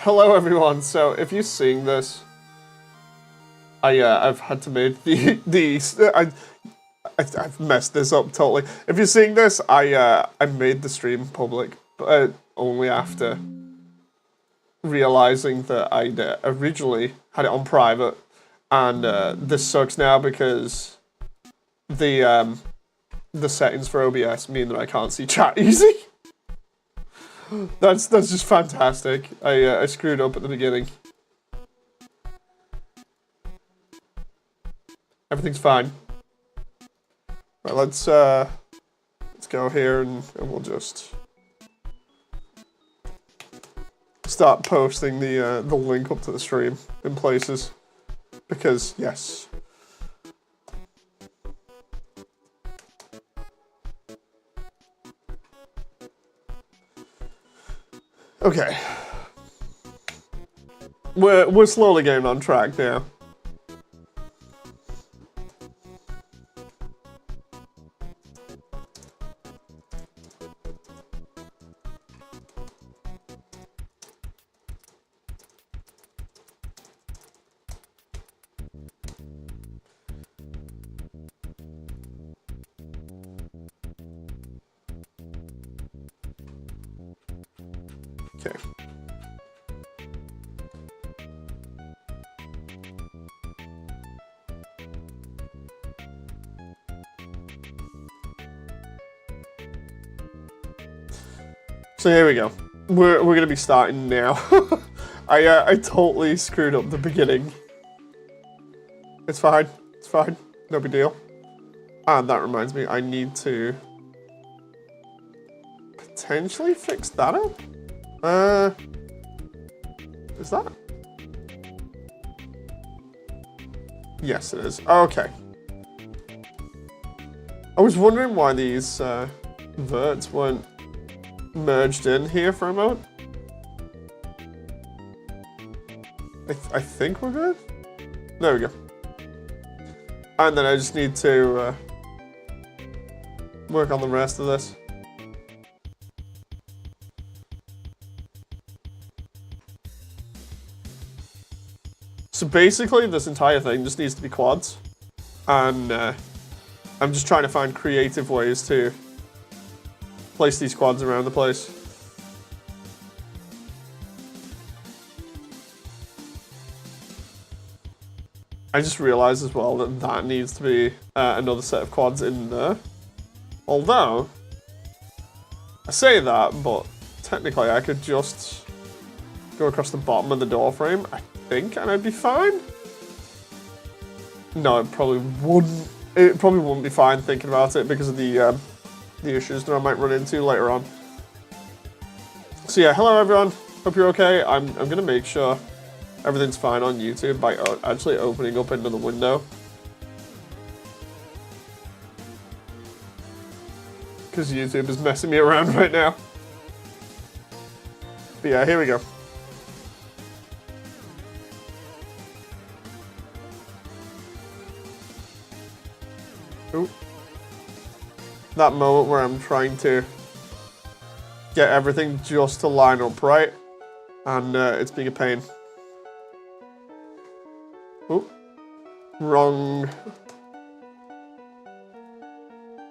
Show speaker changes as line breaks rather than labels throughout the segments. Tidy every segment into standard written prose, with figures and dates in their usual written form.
Hello everyone. So if you're seeing this, I've had to make I've messed this up totally. If you're seeing this, I made the stream public, but only after realizing that I'd originally had it on private, and this sucks now because the settings for OBS mean that I can't see chat easy. That's just fantastic. I screwed up at the beginning. Everything's fine. Right, let's go here and we'll just start posting the link up to the stream in places, because yes. Okay. We're slowly getting on track now. Okay. So here we go. We're gonna be starting now. I totally screwed up the beginning. It's fine. It's fine. No big deal. And that reminds me, I need to potentially fix that up. Is that? Yes, it is. Okay. I was wondering why these verts weren't merged in here for a moment. I think we're good. There we go. And then I just need to work on the rest of this. So basically, this entire thing just needs to be quads, and I'm just trying to find creative ways to place these quads around the place. I just realized as well that that needs to be another set of quads in there. Although, I say that, but technically I could just go across the bottom of the door frame, I think, and I'd be fine. No, it probably wouldn't. It probably wouldn't be fine thinking about it because of the issues that I might run into later on. So yeah, hello everyone. Hope you're okay. I'm gonna make sure everything's fine on YouTube by actually opening up another window. Because YouTube is messing me around right now. But yeah, here we go. Ooh. That moment where I'm trying to get everything just to line up right, and it's being a pain. Ooh. Wrong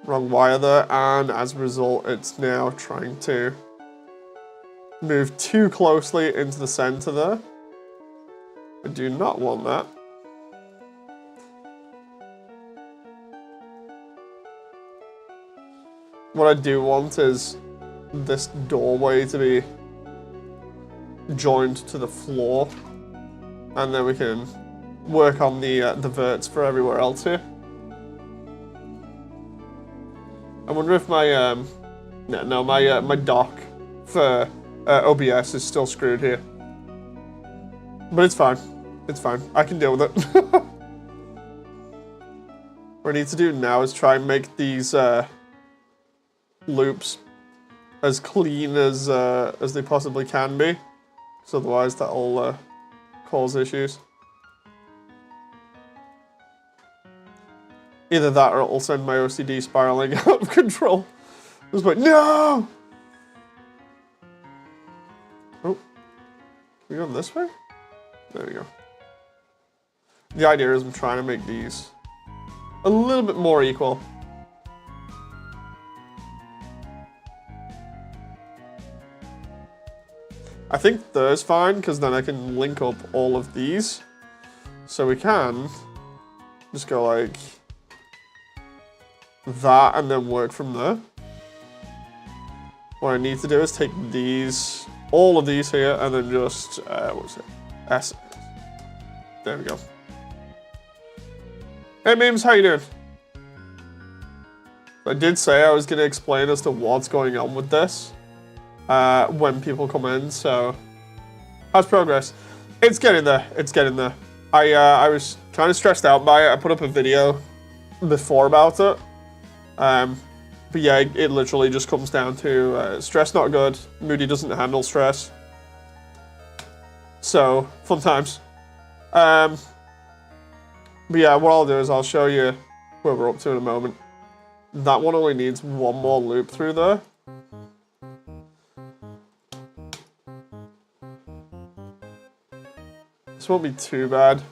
wire there, and as a result, it's now trying to move too closely into the center there. I do not want that. What I do want is this doorway to be joined to the floor, and then we can work on the verts for everywhere else here. I wonder if my my dock for OBS is still screwed here, but it's fine. It's fine. I can deal with it. What I need to do now is try and make these loops as clean as they possibly can be, because otherwise that'll cause issues. Either that or it'll send my OCD spiraling out of control. Just like, no! Oh. We going this way? There we go. The idea is I'm trying to make these a little bit more equal. I think there's fine, because then I can link up all of these. So we can just go like that and then work from there. What I need to do is take these, all of these here, and then just, what was it? S. There we go. Hey Memes, how you doing? I did say I was going to explain as to what's going on with this when people come in, so how's progress? It's getting there, it's getting there. I was kind of stressed out by it. I put up a video before about it. But yeah, it literally just comes down to stress not good, Moody doesn't handle stress. So, fun times. But yeah, what I'll do is I'll show you where we're up to in a moment. That one only needs one more loop through there. This won't be too bad.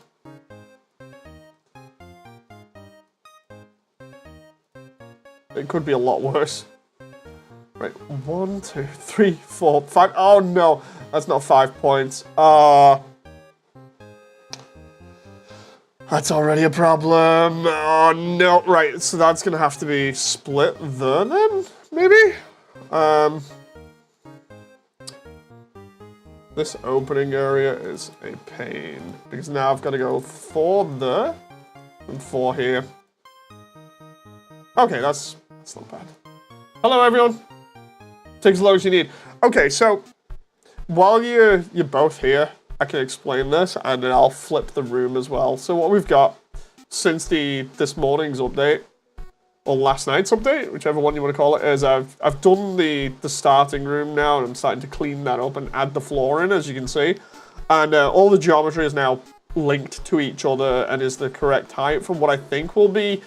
It could be a lot worse. Right, 1, 2, 3, 4, 5. Oh no, that's not 5 points. That's already a problem. Oh no, right, so that's gonna have to be split there then, maybe? This opening area is a pain, because now I've got to go 4 there and 4 here. Okay, that's not bad. Hello everyone. Takes as long as you need. Okay, so while you're both here, I can explain this, and then I'll flip the room as well. So what we've got since this morning's update, or last night's update, whichever one you want to call it, is I've done the starting room now, and I'm starting to clean that up and add the floor in, as you can see. And all the geometry is now linked to each other and is the correct height from what I think will be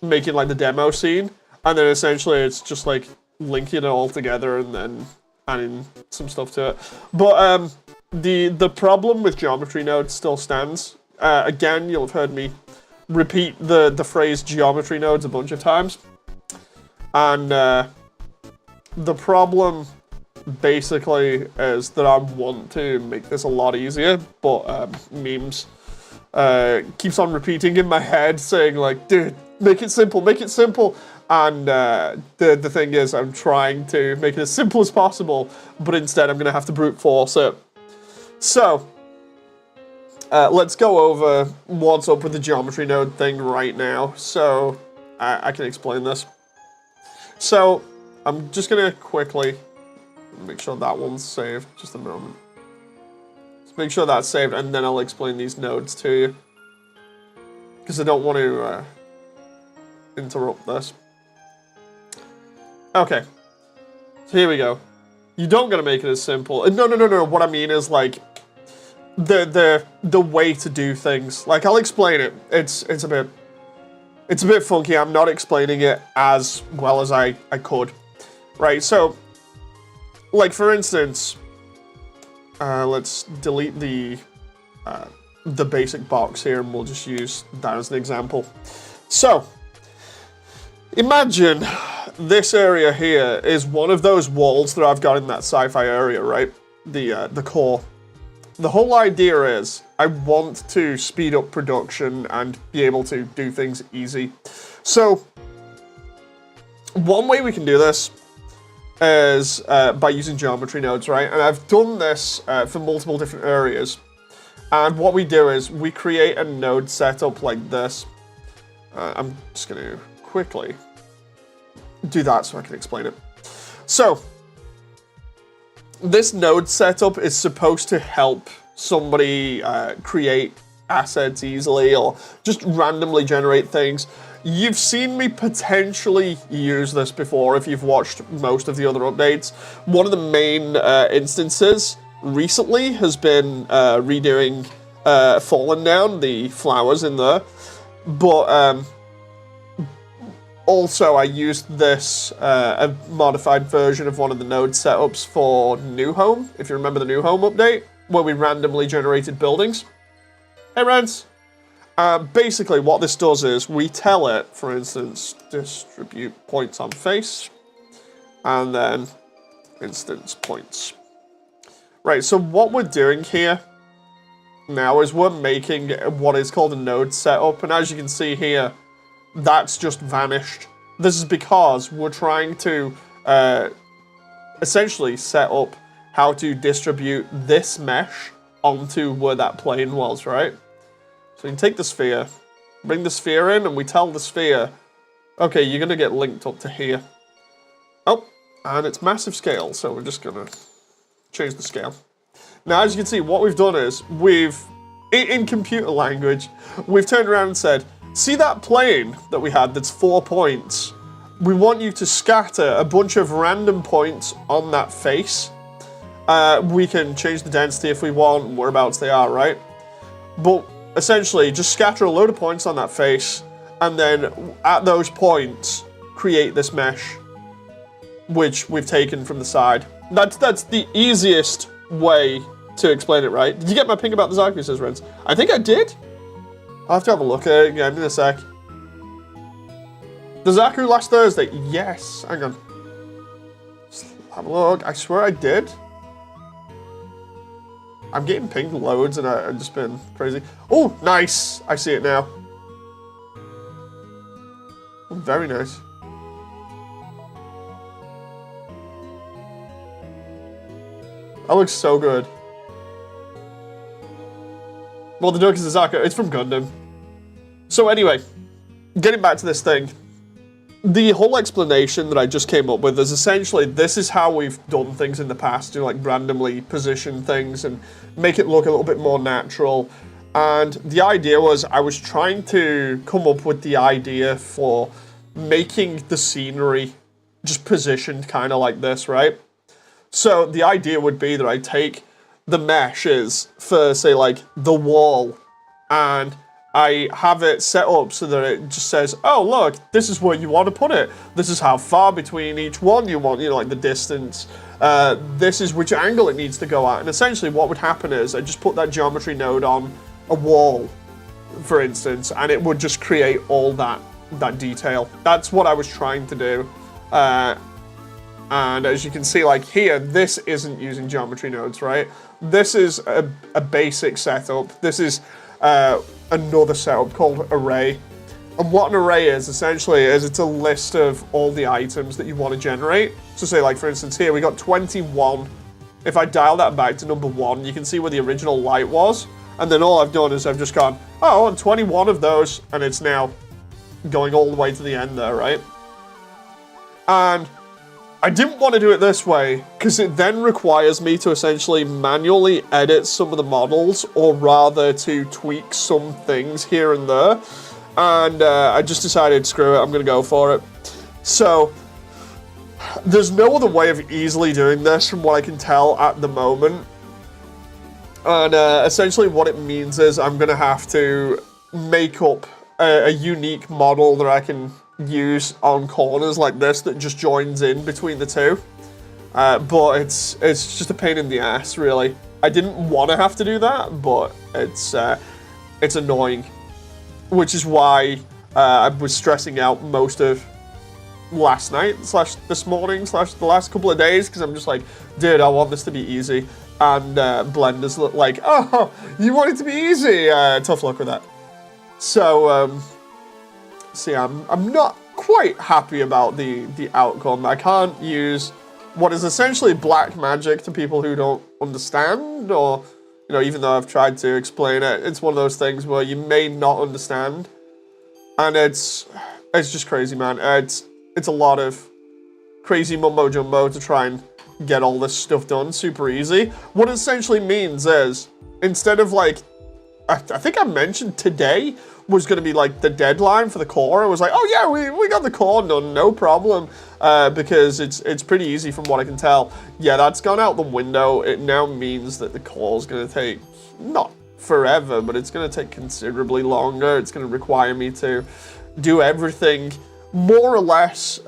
making like the demo scene. And then essentially it's just like linking it all together and then adding some stuff to it. But the problem with geometry nodes still stands. Again, you'll have heard me repeat the phrase geometry nodes a bunch of times. And the problem basically is that I want to make this a lot easier, but Memes keeps on repeating in my head saying like, dude, make it simple, make it simple. And the thing is, I'm trying to make it as simple as possible, but instead I'm going to have to brute force it. So, let's go over what's up with the geometry node thing right now, so I can explain this. So, I'm just going to quickly make sure that one's saved, just a moment. Just make sure that's saved, and then I'll explain these nodes to you. Because I don't want to interrupt this. Okay, so here we go. You don't gotta make it as simple. No. What I mean is like the way to do things. Like I'll explain it. It's a bit funky. I'm not explaining it as well as I could. Right. So, like for instance, let's delete the basic box here, and we'll just use that as an example. So, imagine this area here is one of those walls that I've got in that sci-fi area, right? The core. The whole idea is I want to speed up production and be able to do things easy. So, one way we can do this is by using geometry nodes, right? And I've done this for multiple different areas. And what we do is we create a node setup like this. I'm just going to quickly do that so I can explain it. So, this node setup is supposed to help somebody create assets easily or just randomly generate things. You've seen me potentially use this before if you've watched most of the other updates. One of the main instances recently has been redoing Fallen Down, the flowers in there. But Also, I used this, a modified version of one of the node setups for New Home, if you remember the New Home update, where we randomly generated buildings. Hey, Rents. Basically, what this does is we tell it, for instance, distribute points on face, and then instance points. Right, so what we're doing here now is we're making what is called a node setup, and as you can see here, that's just vanished. This is because we're trying to essentially set up how to distribute this mesh onto where that plane was, right? So you can take the sphere, bring the sphere in, and we tell the sphere, okay, you're going to get linked up to here. Oh, and it's massive scale, so we're just going to change the scale. Now, as you can see, what we've done is we've, in computer language, we've turned around and said, see that plane that we had that's 4 points? We want you to scatter a bunch of random points on that face. We can change the density if we want, whereabouts they are, right? But essentially, just scatter a load of points on that face, and then at those points, create this mesh, which we've taken from the side. That's the easiest way to explain it, right? Did you get my ping about the Zaku, says Rens? I think I did. I'll have to have a look at it again in a sec. The Zaku last Thursday? Yes. Hang on. Just have a look. I swear I did. I'm getting pinged loads and I've just been crazy. Oh, nice. I see it now. Oh, very nice. That looks so good. Well, the joke is the Zaku. It's from Gundam. So anyway, getting back to this thing. The whole explanation that I just came up with is essentially this is how we've done things in the past, like randomly position things and make it look a little bit more natural. And the idea was I was trying to come up with the idea for making the scenery just positioned kind of like this, right? So the idea would be that I take the meshes for, say, like the wall, and I have it set up so that it just says, oh, look, this is where you want to put it. This is how far between each one you want, like the distance. This is which angle it needs to go at. And essentially what would happen is I just put that geometry node on a wall, for instance, and it would just create all that detail. That's what I was trying to do. And as you can see, like here, this isn't using geometry nodes, right? This is a basic setup. This is another setup called array. And what an array is, essentially, is it's a list of all the items that you want to generate. So say, like, for instance, here we got 21. If I dial that back to number 1, you can see where the original light was. And then all I've done is I've just gone, oh, I want 21 of those, and it's now going all the way to the end there, right? And I didn't want to do it this way, because it then requires me to essentially manually edit some of the models, or rather to tweak some things here and there. And I just decided, screw it, I'm going to go for it. So, there's no other way of easily doing this from what I can tell at the moment. And essentially what it means is I'm going to have to make up a unique model that I can use on corners like this that just joins in between the two. But it's just a pain in the ass, really. I didn't want to have to do that, but it's annoying. Which is why I was stressing out most of last night / this morning / the last couple of days, because I'm just like, dude, I want this to be easy. And Blender's like, oh, you want it to be easy? Tough luck with that. So, see, I'm not quite happy about the outcome. I can't use what is essentially black magic to people who don't understand, or, even though I've tried to explain it, it's one of those things where you may not understand. And it's just crazy, man. It's a lot of crazy mumbo jumbo to try and get all this stuff done super easy. What it essentially means is, instead of like, I think I mentioned today was going to be like the deadline for the core. I was like, oh yeah, we got the core done, no problem, because it's pretty easy from what I can tell. Yeah, that's gone out the window. It now means that the core is going to take, not forever, but it's going to take considerably longer. It's going to require me to do everything more or less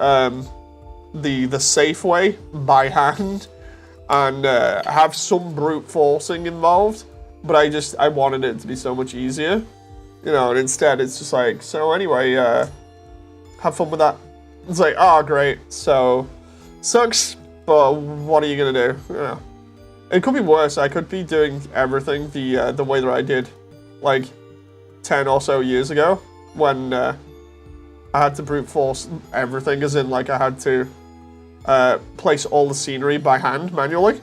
the safe way by hand and have some brute forcing involved, but I wanted it to be so much easier, you know, and instead it's just like, so anyway, have fun with that. It's like, oh great, so sucks, but what are you gonna do? You know, it could be worse. I could be doing everything the way that I did like 10 or so years ago when I had to brute force everything, as in like I had to place all the scenery by hand manually.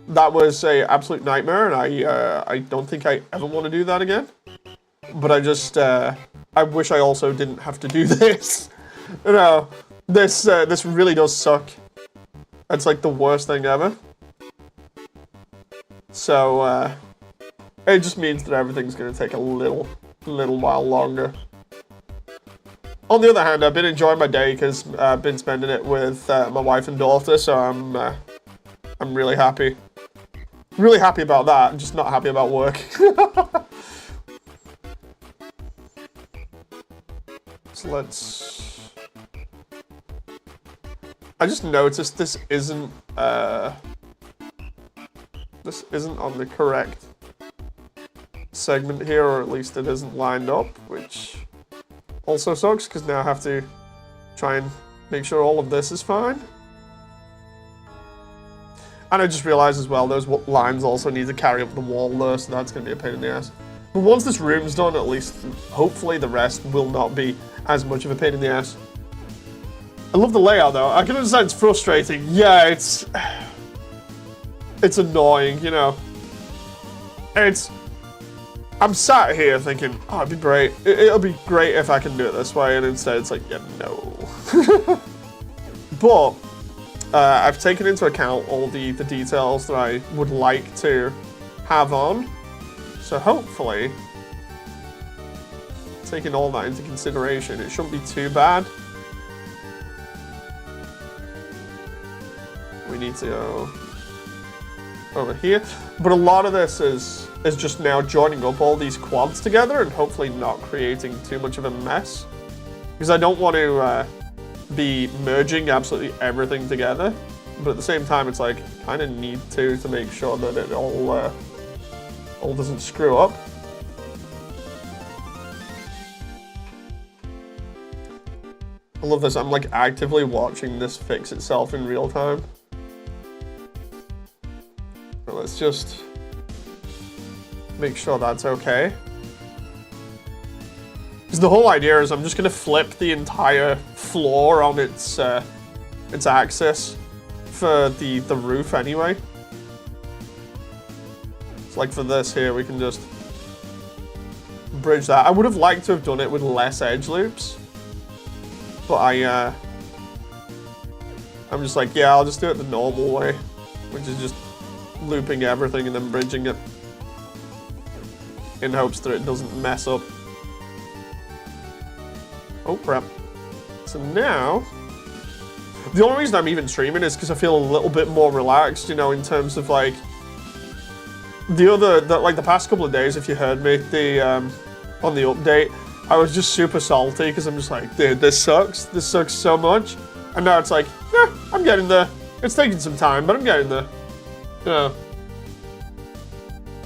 That was a absolute nightmare, and I don't think I ever want to do that again. But I wish I also didn't have to do this. You know, this really does suck. It's like the worst thing ever. So it just means that everything's gonna take a little while longer. On the other hand, I've been enjoying my day because I've been spending it with my wife and daughter, so I'm really happy. Really happy about that. I'm just not happy about work. So let's. I just noticed this isn't on the correct segment here, or at least it isn't lined up, which also sucks because now I have to try and make sure all of this is fine. And I just realized as well, those lines also need to carry up the wall there, so that's going to be a pain in the ass. But once this room's done, at least, hopefully the rest will not be as much of a pain in the ass. I love the layout though. I can understand it's frustrating. Yeah, it's annoying, you know. I'm sat here thinking, oh, it'd be great. It'll be great if I can do it this way, and instead it's like, yeah, no. But I've taken into account all the details that I would like to have on. So hopefully, taking all that into consideration, it shouldn't be too bad. We need to go over here. But a lot of this is just now joining up all these quads together and hopefully not creating too much of a mess. Because I don't want to be merging absolutely everything together. But at the same time, it's like, kind of need to make sure that it all doesn't screw up. I love this. I'm like actively watching this fix itself in real time. So let's just make sure that's okay. Because the whole idea is I'm just going to flip the entire floor on its axis for the roof anyway. So like for this here, we can just bridge that. I would have liked to have done it with less edge loops, but I'm just like, yeah, I'll just do it the normal way, which is just looping everything and then bridging it in hopes that it doesn't mess up. Oh crap. So now, the only reason I'm even streaming is because I feel a little bit more relaxed, you know, in terms of like, the past couple of days, if you heard me, on the update, I was just super salty because I'm just like, dude, this sucks so much. And now it's like, yeah, I'm getting there. It's taking some time, but I'm getting there. You know.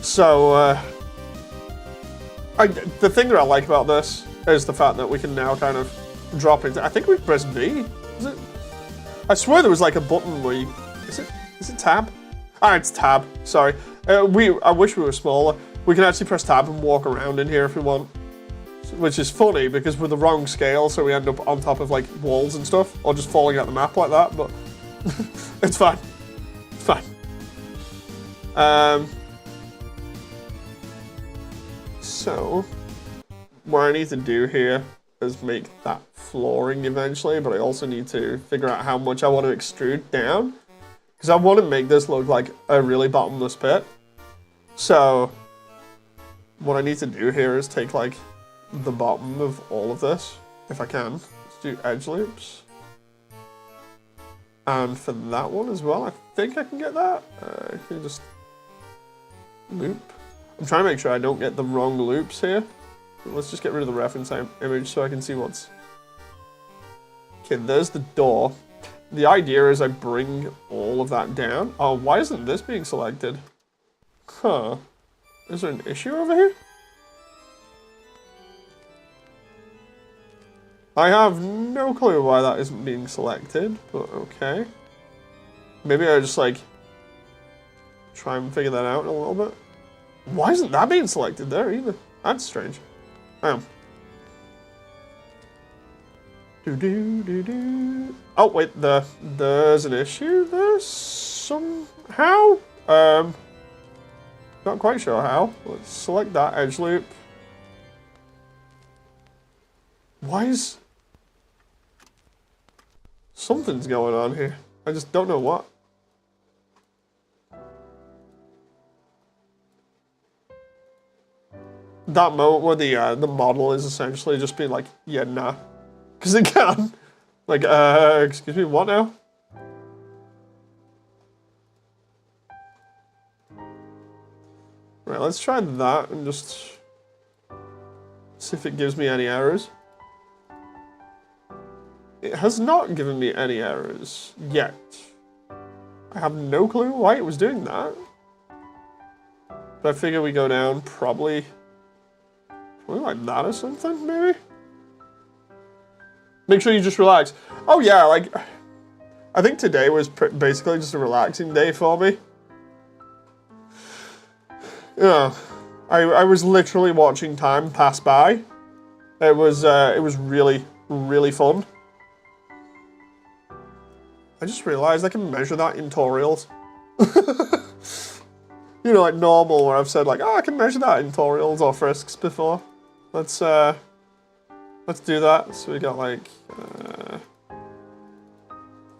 So, the thing that I like about this is the fact that we can now kind of drop into, I think we press V, is it? I swear there was like a button where you, is it tab? Ah, it's tab, sorry. I wish we were smaller. We can actually press tab and walk around in here if we want. Which is funny because we're the wrong scale, so we end up on top of like walls and stuff, or just falling out the map like that, but it's fine. It's fine. So, what I need to do here is make that flooring eventually, but I also need to figure out how much I want to extrude down, because I want to make this look like a really bottomless pit. So, what I need to do here is take like the bottom of all of this, if I can. Let's do edge loops. And for that one as well, I think I can get that. Can you just loop? I'm trying to make sure I don't get the wrong loops here. Let's just get rid of the reference image so I can see what's Okay, there's the door. The idea is I bring all of that down. Oh, why isn't this being selected? Huh. Is there an issue over here? I have no clue why that isn't being selected, but okay. Maybe I just, like, try and figure that out a little bit. Why isn't that being selected there either? That's strange. Hang on. Oh, wait, there's an issue there somehow? Not quite sure how. Let's select that edge loop. Why is... Something's going on here. I just don't know what. That moment where the model is essentially just being like, yeah, nah. Because it can. Like, excuse me, what now? Right, let's try that and just see if it gives me any errors. It has not given me any errors yet. I have no clue why it was doing that. But I figure we go down probably like that or something, maybe? Make sure you just relax. Oh yeah, like, I think today was basically just a relaxing day for me. Yeah, I was literally watching time pass by. It was really, really fun. I just realized I can measure that in tutorials. You know, like normal, where I've said like, oh, I can measure that in tutorials or frisks before. Let's do that. So we got like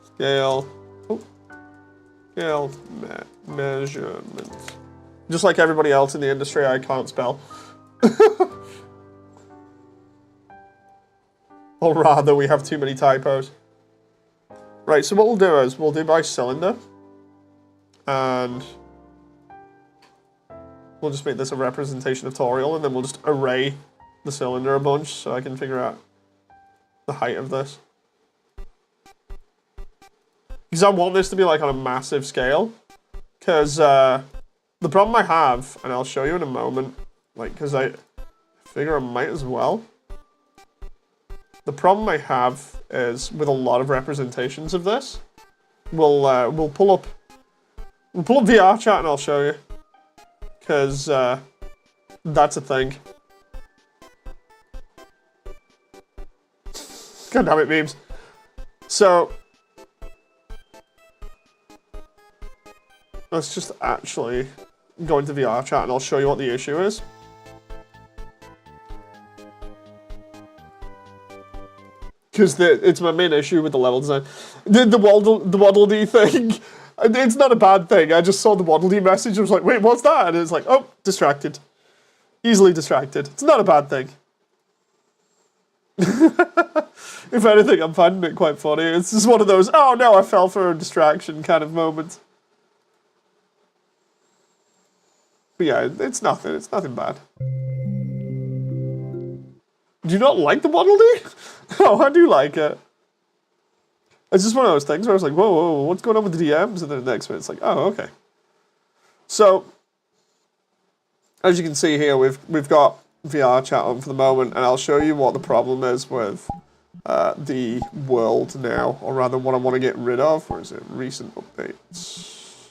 scale, scale measurement. Just like everybody else in the industry, I can't spell. Or rather, we have too many typos. Right, so what we'll do is, we'll do by cylinder. And we'll just make this a representation of tutorial, and then we'll just array the cylinder a bunch so I can figure out the height of this. Because I want this to be like on a massive scale. Because the problem I have, and I'll show you in a moment, like, because I figure I might as well. The problem I have is with a lot of representations of this, we'll pull up VR chat and I'll show you, because that's a thing. God damn it, memes. So let's just actually go into VR chat and I'll show you what the issue is. Because it's my main issue with the level design. The Waddle Dee thing, it's not a bad thing. I just saw the Waddle Dee message and was like, wait, what's that? And it's like, oh, distracted. Easily distracted. It's not a bad thing. If anything, I'm finding it quite funny. It's just one of those, oh no, I fell for a distraction kind of moments. But yeah, it's nothing bad. Do you not like the Waddle Dee? Oh, I do like it. It's just one of those things where I was like, whoa, whoa, what's going on with the DMs? And then the next minute it's like, oh, okay. So, as you can see here, we've got VR chat on for the moment, and I'll show you what the problem is with the world now, or rather what I want to get rid of. Where is it? Recent updates.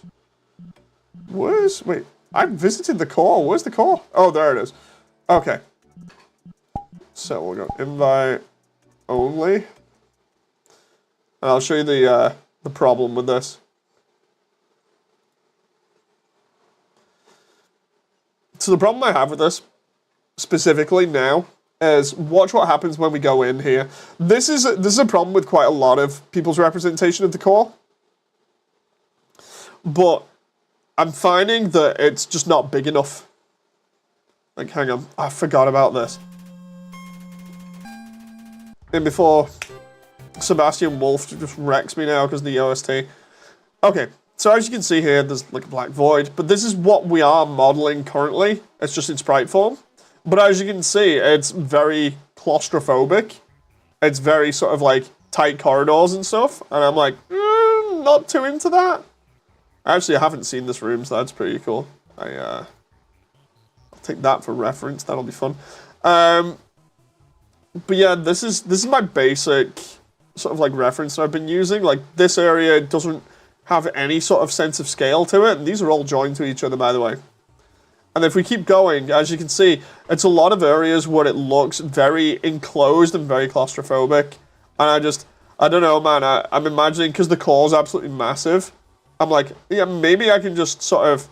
Wait, I visited the core. Where's the core? Oh, there it is. Okay. So we'll go invite only. And I'll show you the problem with this. So the problem I have with this, specifically now, is watch what happens when we go in here. This is a problem with quite a lot of people's representation of the core. But I'm finding that it's just not big enough. Like, hang on, I forgot about this. And before Sebastian Wolf just wrecks me now because of the OST. Okay, so as you can see here, there's like a black void, but this is what we are modeling currently. It's just in sprite form. But as you can see, it's very claustrophobic. It's very sort of like tight corridors and stuff, and I'm like, not too into that. Actually, I haven't seen this room, so that's pretty cool. I'll take that for reference. That'll be fun. But yeah, this is my basic sort of like reference that I've been using. Like, this area doesn't have any sort of sense of scale to it, and these are all joined to each other, by the way. And if we keep going, as you can see, it's a lot of areas where it looks very enclosed and very claustrophobic. And I don't know, man, I'm imagining, because the core is absolutely massive, I'm like, yeah, maybe I can just sort of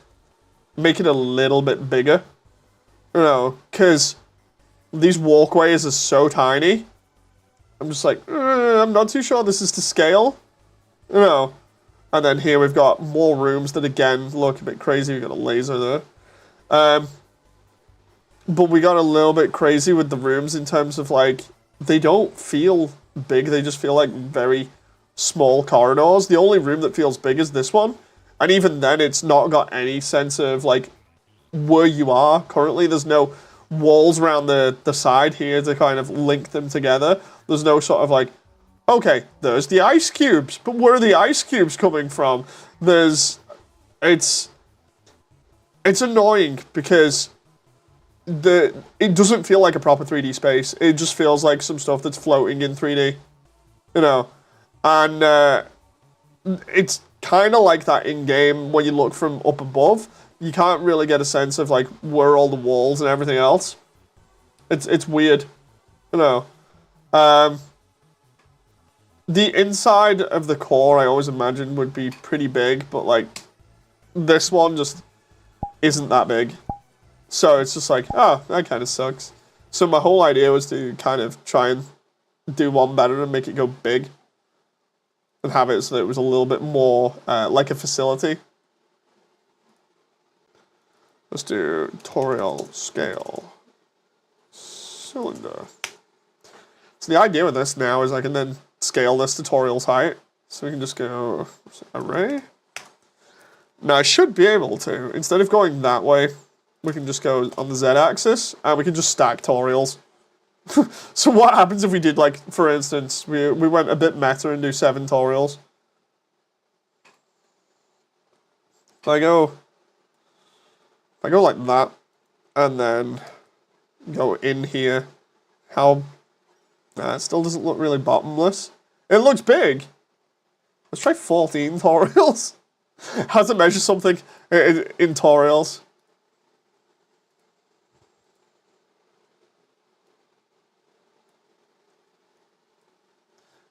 make it a little bit bigger. You know, because these walkways are so tiny. I'm just like, I'm not too sure this is to scale. You know. And then here we've got more rooms that, again, look a bit crazy. We've got a laser there. But we got a little bit crazy with the rooms in terms of, like, they don't feel big. They just feel like very small corridors. The only room that feels big is this one. And even then, it's not got any sense of, like, where you are currently. There's no walls around the side here to kind of link them together. There's no sort of, like, okay, there's the ice cubes, but where are the ice cubes coming from? It's annoying because it doesn't feel like a proper 3D space. It just feels like some stuff that's floating in 3D, you know? And it's kind of like that in-game when you look from up above. You can't really get a sense of, like, where all the walls and everything else. It's weird, you know? The inside of the core, I always imagined, would be pretty big, but, like, this one just isn't that big. So it's just like, oh, that kind of sucks. So my whole idea was to kind of try and do one better and make it go big. And have it so that it was a little bit more like a facility. Let's do tutorial scale. Cylinder. So the idea with this now is I can then scale this tutorial's height. So we can just go array. Now I should be able to, instead of going that way, we can just go on the Z-axis and we can just stack tutorials. So what happens if we did, like, for instance, we went a bit meta and do 7 tutorials? If I go like that, and then go in here, it still doesn't look really bottomless. It looks big. Let's try 14 tutorials. How to measure something in tutorials.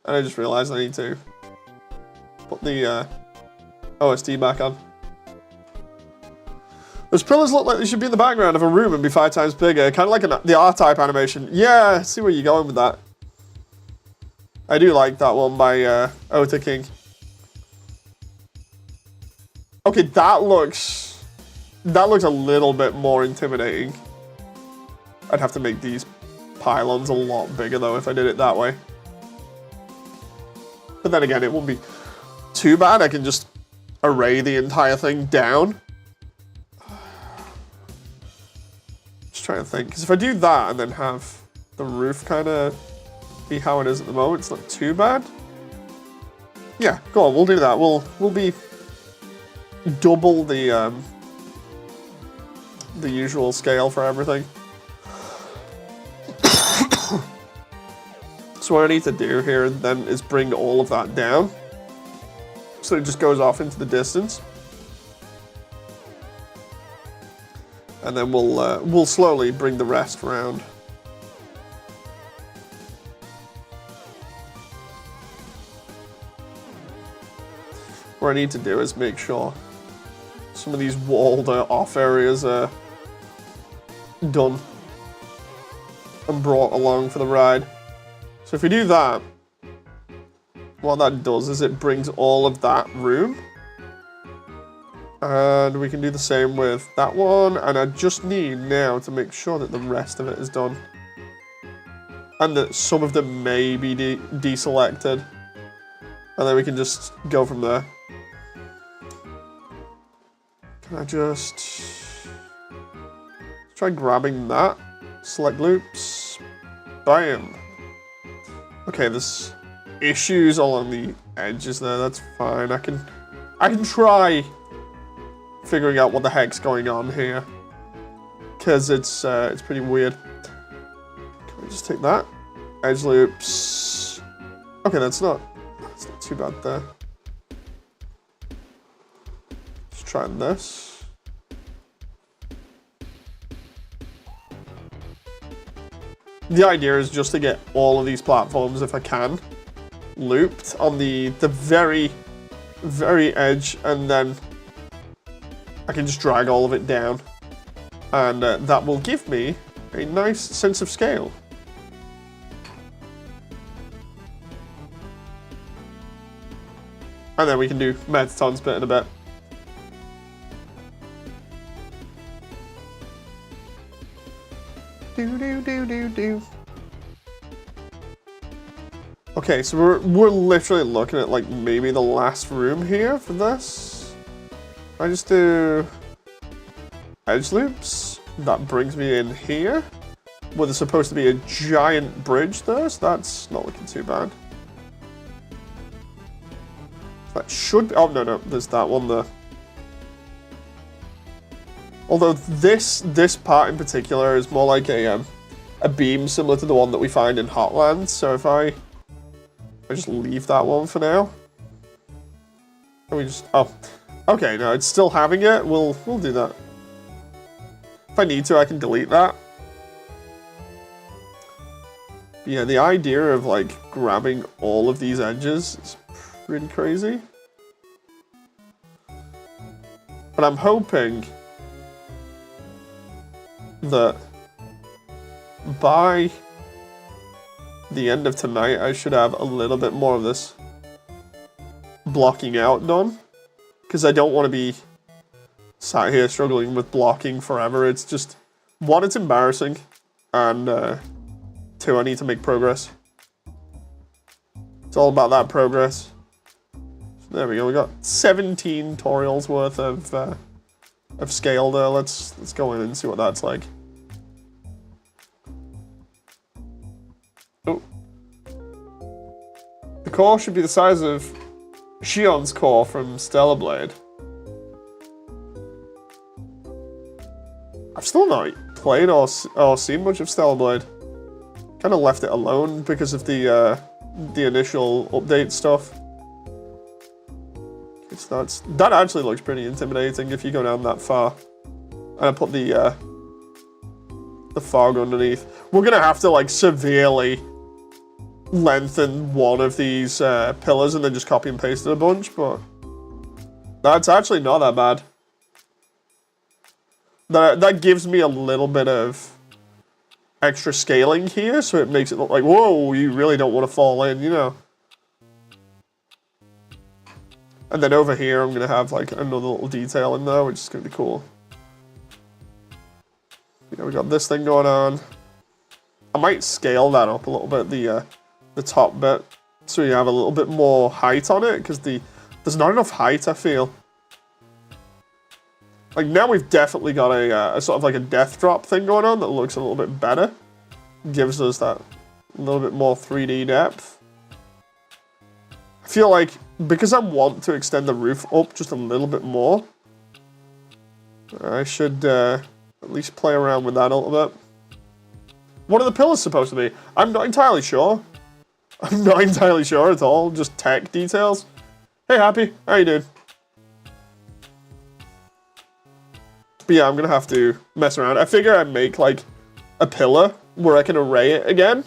And I just realized I need to put the OSD back on. Those pillars look like they should be in the background of a room and be 5 times bigger. Kind of like the R-type animation. Yeah, I see where you're going with that. I do like that one by Ota King. Okay, that looks a little bit more intimidating. I'd have to make these pylons a lot bigger, though, if I did it that way. But then again, it won't be too bad. I can just array the entire thing down. Just trying to think. Because if I do that and then have the roof kind of be how it is at the moment, it's not too bad. Yeah, go on, we'll do that. We'll be double the usual scale for everything. So what I need to do here then is bring all of that down. So it just goes off into the distance. And then we'll slowly bring the rest around. What I need to do is make sure some of these walled off areas are done and brought along for the ride. So if we do that, what that does is it brings all of that room. And we can do the same with that one. And I just need now to make sure that the rest of it is done. And that some of them may be deselected. And then we can just go from there. Can I just try grabbing that? Select loops. Bam. Okay, this issues along the edges there. That's fine. I can try figuring out what the heck's going on here, because it's pretty weird. Can we just take that? Edge loops. Okay, that's not too bad there. Let's try this. The idea is just to get all of these platforms, if I can, looped on the very, very edge, and then I can just drag all of it down. And that will give me a nice sense of scale. And then we can do Metaton's bit in a bit. Do. Okay, so we're literally looking at like maybe the last room here for this. I just do edge loops. That brings me in here, where there's supposed to be a giant bridge there, so that's not looking too bad. That should be, oh no, there's that one there. Although this part in particular is more like a beam similar to the one that we find in Hotland. So if I just leave that one for now. And we just, oh, okay, no, it's still having it. We'll do that. If I need to, I can delete that. But yeah, the idea of like grabbing all of these edges is pretty crazy. But I'm hoping that by the end of tonight, I should have a little bit more of this blocking out done. Because I don't want to be sat here struggling with blocking forever. It's just, one, it's embarrassing, and two, I need to make progress. It's all about that progress. So there we go, we got 17 tutorials worth of scale there. Let's go in and see what that's like. Oh. The core should be the size of Shion's core from Stellar Blade. I've still not played or seen much of Stellar Blade. Kind of left it alone because of the initial update stuff. That actually looks pretty intimidating if you go down that far. And I put the fog underneath. We're gonna have to like severely lengthen one of these pillars and then just copy and paste it a bunch, but that's actually not that bad. That gives me a little bit of extra scaling here, so it makes it look like, whoa, you really don't want to fall in, you know. And then over here, I'm gonna have like another little detail in there, which is gonna be cool. You know, we got this thing going on. I might scale that up a little bit, the top bit, so you have a little bit more height on it, because there's not enough height, I feel. Like, now we've definitely got a sort of like a death drop thing going on that looks a little bit better. Gives us that little bit more 3D depth. I feel like, because I want to extend the roof up just a little bit more, I should at least play around with that a little bit. What are the pillars supposed to be? I'm not entirely sure. I'm not entirely sure at all, just tech details. Hey, Happy, how you doing? But yeah, I'm gonna have to mess around. I figure I'd make like a pillar where I can array it again.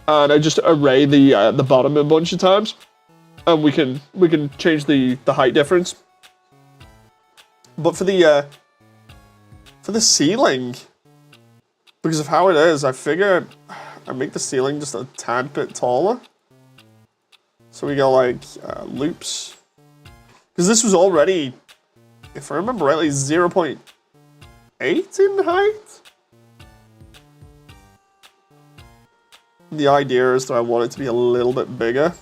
And I just array the bottom a bunch of times. And we can change the height difference. But for the ceiling, because of how it is, I figure I make the ceiling just a tad bit taller. So we go like loops. Because this was already, if I remember rightly, 0.8 in height. The idea is that I want it to be a little bit bigger.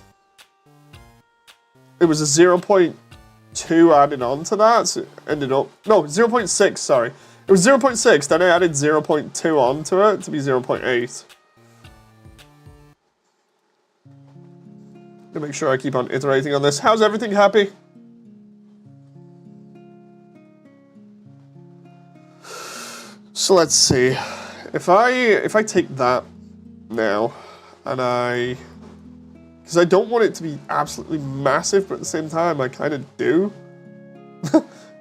It was a 0.2 added on to that, so it ended up, no, 0.6, sorry. It was 0.6, then I added 0.2 onto it to be 0.8. To make sure I keep on iterating on this. How's everything happy? So let's see. If I take that now, and because I don't want it to be absolutely massive, but at the same time I kind of do.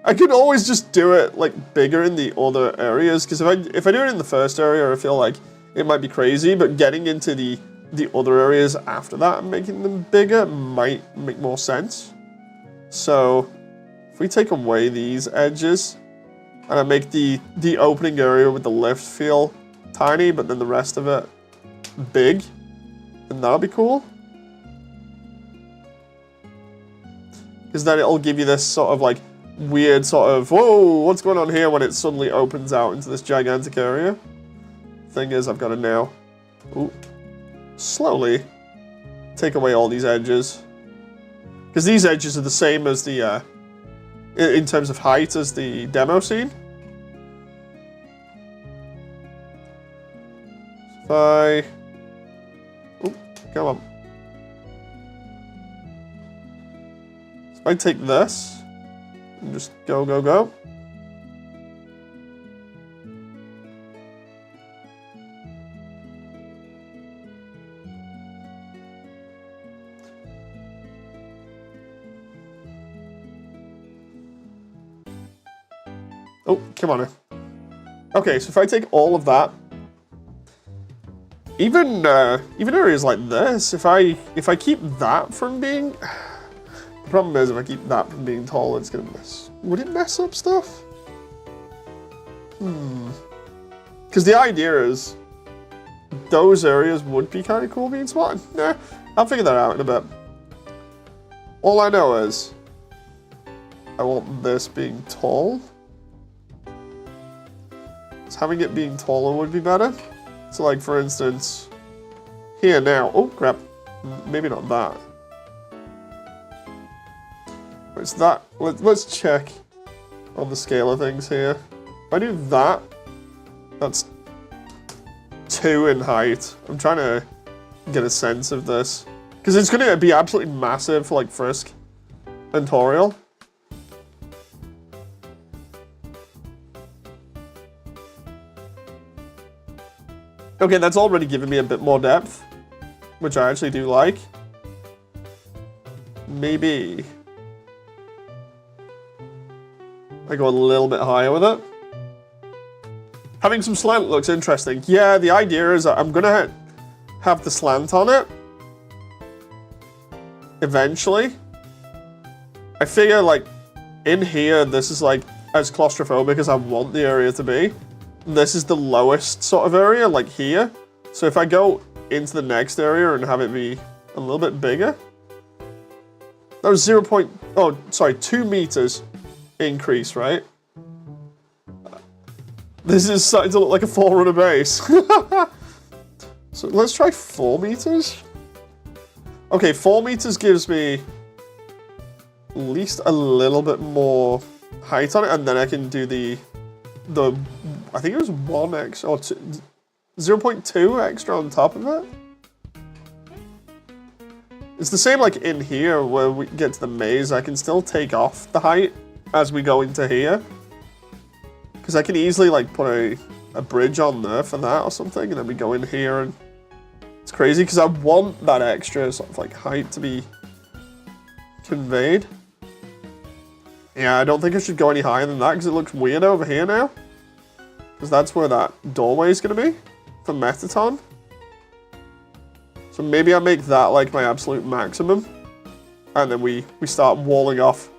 I could always just do it like bigger in the other areas, because if I do it in the first area, I feel like it might be crazy, but getting into the other areas after that and making them bigger might make more sense. So if we take away these edges and I make the opening area with the lift feel tiny, but then the rest of it big, then that'll be cool. Because then it'll give you this sort of like weird sort of, whoa, what's going on here, when it suddenly opens out into this gigantic area. Thing is, I've got to now slowly take away all these edges. Because these edges are the same as the, in terms of height, as the demo scene. If I... Oh, come on. So if I take this, and just go, go, go. Oh, come on in. Okay, so if I take all of that, even areas like this, if I keep that from being, the problem is if I keep that from being tall, it's gonna mess. Would it mess up stuff? Because the idea is those areas would be kind of cool being spotted. Nah, I'll figure that out in a bit. All I know is I want this being tall. Having it being taller would be better. So like, for instance, here now, oh crap, maybe not that. It's that, let's check on the scale of things here. If I do that, that's 2 in height. I'm trying to get a sense of this. Because it's going to be absolutely massive for like Frisk and Toriel. Okay, that's already given me a bit more depth, which I actually do like. Maybe I go a little bit higher with it. Having some slant looks interesting. Yeah, the idea is that I'm gonna have the slant on it eventually. I figure like in here, this is like as claustrophobic as I want the area to be. This is the lowest sort of area, like here. So if I go into the next area and have it be a little bit bigger. That was 2 meters increase, right? This is starting to look like a Forerunner base. So let's try 4 meters. Okay, 4 meters gives me at least a little bit more height on it, and then I can do the I think it was 1x or 0.2 extra on top of it. It's the same like in here where we get to the maze. I can still take off the height as we go into here. Because I can easily like put a bridge on there for that or something, and then we go in here, and it's crazy because I want that extra sort of like height to be conveyed. Yeah, I don't think I should go any higher than that because it looks weird over here now. Because that's where that doorway is going to be for Metaton. So maybe I make that like my absolute maximum. And then we start walling off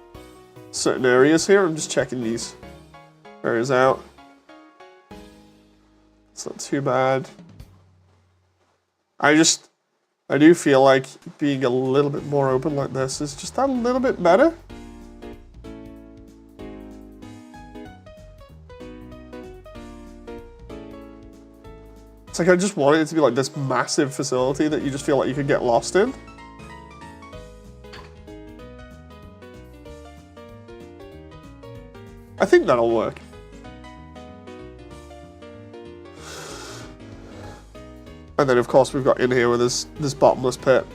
certain areas here. I'm just checking these areas out. It's not too bad. I do feel like being a little bit more open like this is just a little bit better. It's like I just wanted it to be like this massive facility that you just feel like you could get lost in. I think that'll work. And then of course we've got in here with this bottomless pit.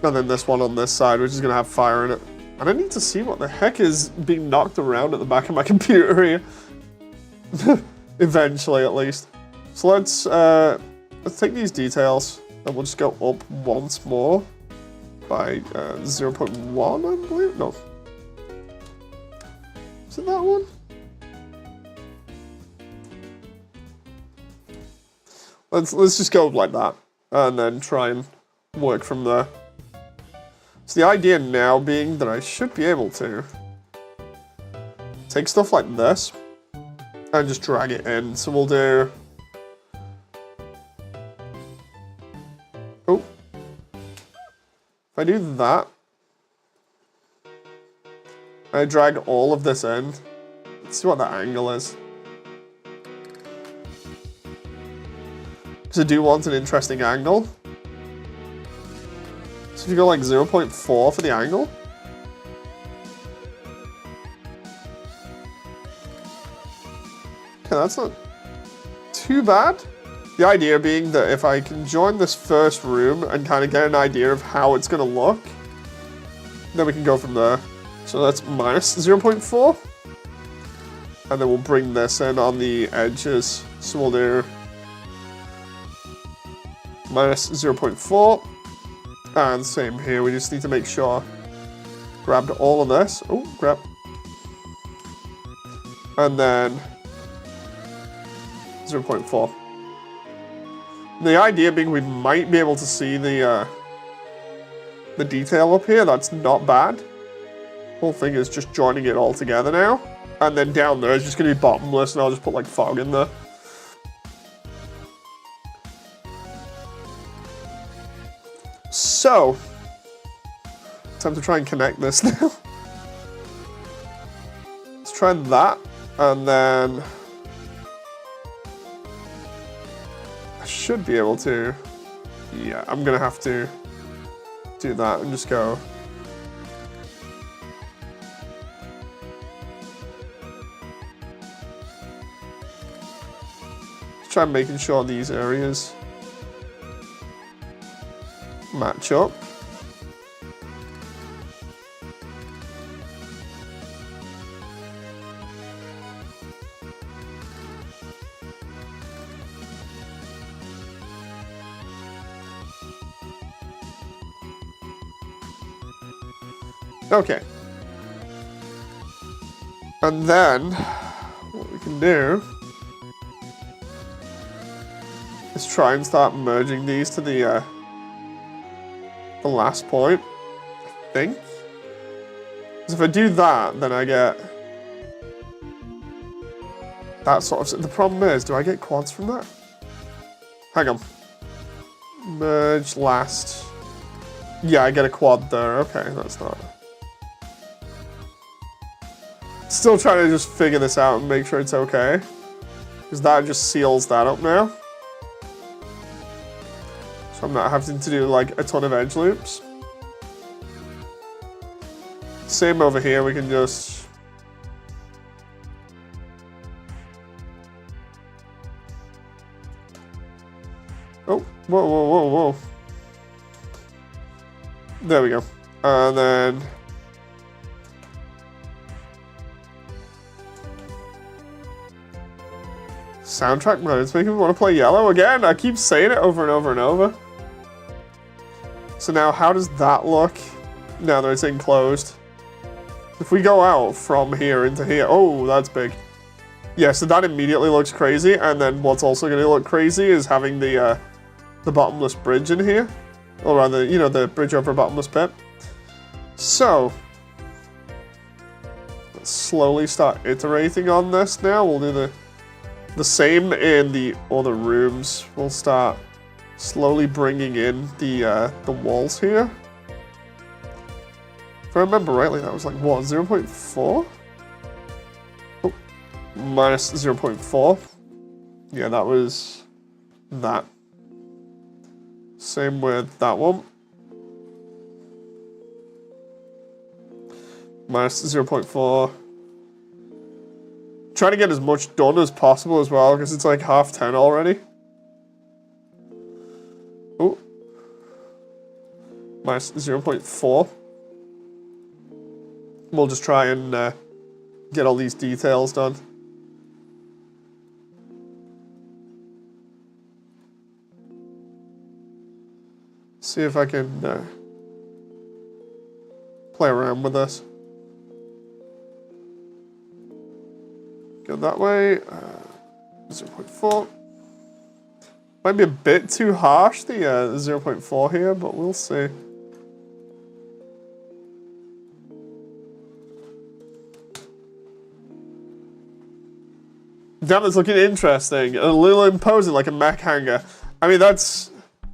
And then this one on this side, which is going to have fire in it. And I need to see what the heck is being knocked around at the back of my computer here. Eventually, at least. So let's take these details, and we'll just go up once more by 0.1, I believe. No. Is it that one? Let's just go like that, and then try and work from there. So the idea now being that I should be able to take stuff like this and just drag it in. So we'll do... Oh. If I do that, I drag all of this in. Let's see what the angle is. Because I do want an interesting angle. So if you go like 0.4 for the angle. Okay, that's not too bad. The idea being that if I can join this first room and kind of get an idea of how it's going to look, then we can go from there. So that's minus 0.4. And then we'll bring this in on the edges. So we'll do minus 0.4. And same here, we just need to make sure. Grabbed all of this. Oh, grab. And then 0.4. The idea being we might be able to see the detail up here. That's not bad. Whole thing is just joining it all together now. And then down there is just going to be bottomless, and I'll just put like fog in there. So, time to try and connect this now. Let's try that, and then I should be able to. Yeah, I'm going to have to do that and just go. Try making sure these areas match up. Okay. And then what we can do is try and start merging these to the last point, I think. Because if I do that, then I get that sort of... The problem is, do I get quads from that? Hang on. Merge last. Yeah, I get a quad there. Okay, that's not... Still trying to just figure this out and make sure it's okay. Because that just seals that up now. So I'm not having to do like a ton of edge loops. Same over here, we can just... Oh, whoa, whoa, whoa, whoa. There we go. And then... Soundtrack mode, it's making me want to play yellow again. I keep saying it over and over and over. So now, how does that look now that it's enclosed? If we go out from here into here, oh, that's big. Yeah, so that immediately looks crazy, and then what's also going to look crazy is having the bottomless bridge in here. Or rather, you know, the bridge over a bottomless pit. So, let's slowly start iterating on this now. We'll do the same in the other rooms. We'll start slowly bringing in the walls here. If I remember rightly, that was like, what, 0.4? Oh, minus 0.4. Yeah, that was that. Same with that one. Minus 0.4. Trying to get as much done as possible as well, because it's like 10:30 already. Oh. minus 0.4. We'll just try and get all these details done. See if I can play around with this. Go that way. 0.4. Might be a bit too harsh, the 0.4 here, but we'll see. Damn, it's looking interesting. A little imposing, like a mech hanger. I mean, that's...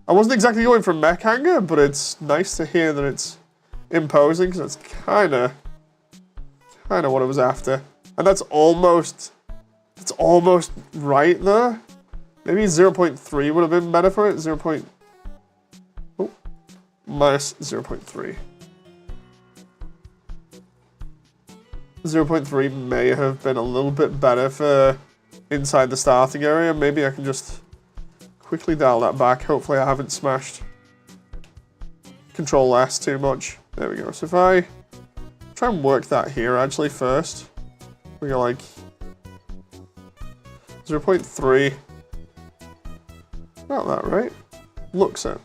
I wasn't exactly going for mech hanger, but it's nice to hear that it's imposing, because that's kind of what I was after. And that's almost right there. Maybe 0.3 would have been better for it. Minus 0.3. 0.3 may have been a little bit better for inside the starting area. Maybe I can just quickly dial that back. Hopefully I haven't smashed Control S too much. There we go. So if I try and work that here actually first, we go like 0.3. About that, right? Looks it.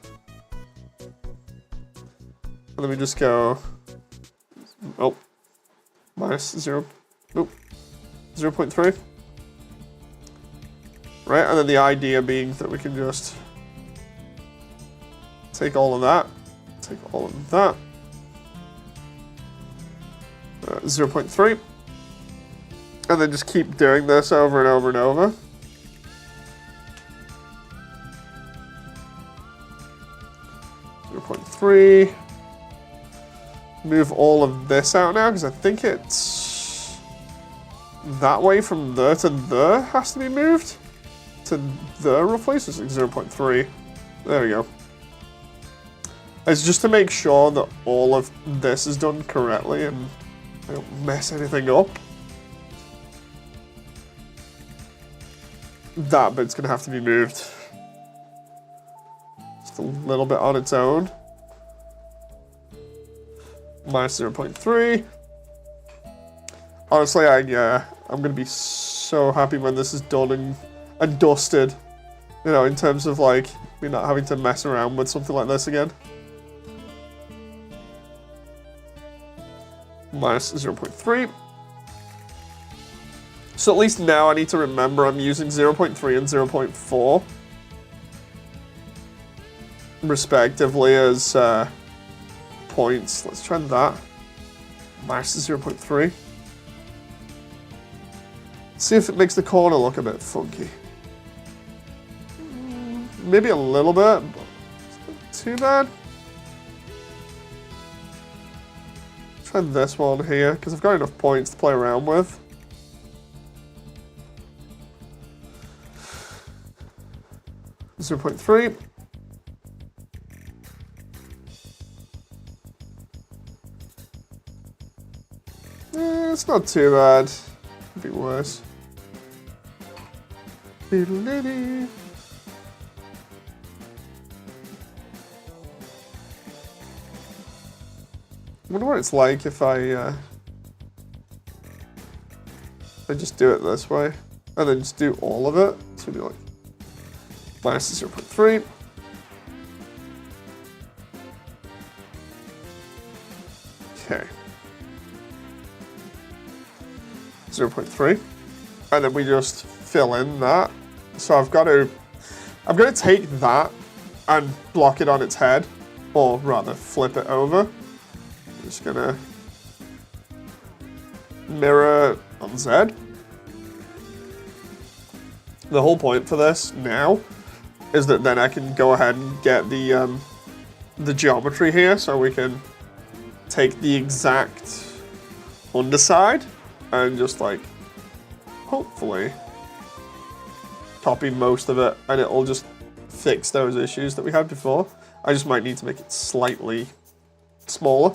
And then we just go, minus 0.3. Right, and then the idea being that we can just take all of that, 0.3, and then just keep doing this over and over and over. .3. Move all of this out now, because I think it's that way from there to there has to be moved. To there roughly, so it's like 0.3. There we go. It's just to make sure that all of this is done correctly and I don't mess anything up. That bit's gonna have to be moved. Just a little bit on its own. Minus 0.3. Honestly, I'm gonna be so happy when this is done and dusted. You know, in terms of like me not having to mess around with something like this again. Minus 0.3. So at least now I need to remember I'm using 0.3 and 0.4 respectively as points. Let's try that. Minus 0.3. See if it makes the corner look a bit funky. Maybe a little bit, but it's not too bad. Try this one here, because I've got enough points to play around with. .3. It's not too bad. Could be worse. I wonder what it's like if I just do it this way and then just do all of it. So it'd be like minus 0.3. Okay. 0.3. And then we just fill in that. So I've got to take that and block it on its head, or rather flip it over. I'm just gonna mirror on Z. The whole point for this now is that then I can go ahead and get the geometry here, so we can take the exact underside and just like hopefully copy most of it, and it'll just fix those issues that we had before. I just might need to make it slightly smaller,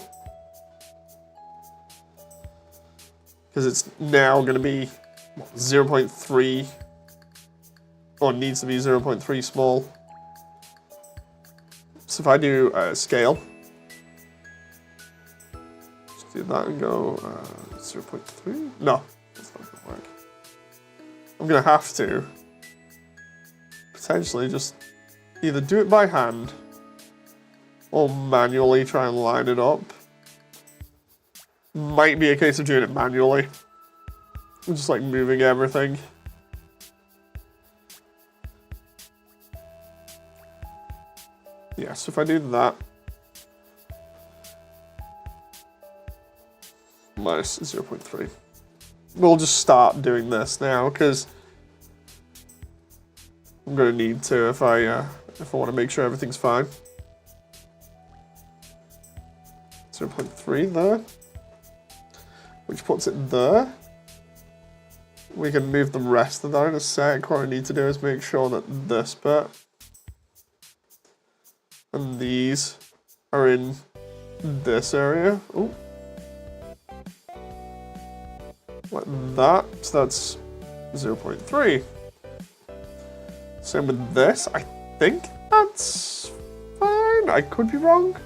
because it's now going to be 0.3, or needs to be 0.3 small. So if I do scale, do that and go 0.3. No, that's not gonna work. I'm gonna have to potentially just either do it by hand or manually try and line it up. Might be a case of doing it manually. Just like moving everything. Yeah, so if I do that, minus 0.3. We'll just start doing this now because I'm gonna need to if I want to make sure everything's fine. 0.3 there, which puts it there. We can move the rest of that in a sec. What I need to do is make sure that this bit and these are in this area. Oh, like that. So that's 0.3. Same with this. I think that's fine. I could be wrong.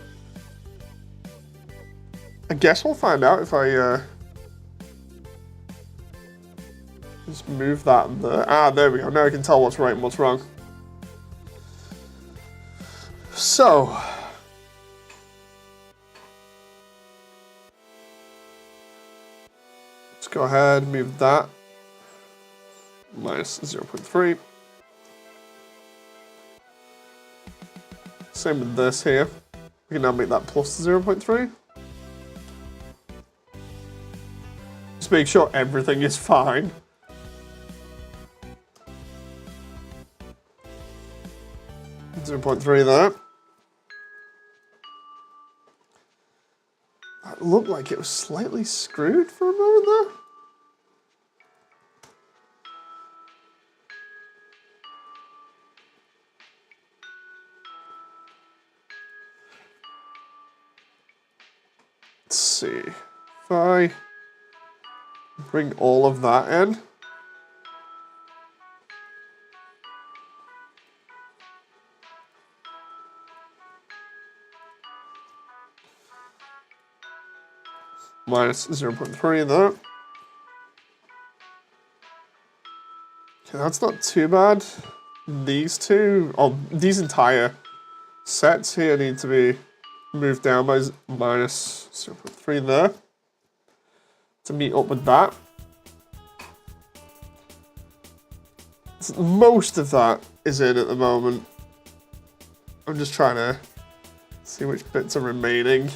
I guess we'll find out if I just move that there. Ah, there we go. Now I can tell what's right and what's wrong. So, let's go ahead and move that. Minus 0.3. Same with this here. We can now make that plus 0.3. Just make sure everything is fine. .3 there. That looked like it was slightly screwed for a moment there. Let's see. If I bring all of that in. Minus 0.3 there. Okay, that's not too bad. These two, these entire sets here need to be moved down by minus 0.3 there to meet up with that. So most of that is in at the moment. I'm just trying to see which bits are remaining.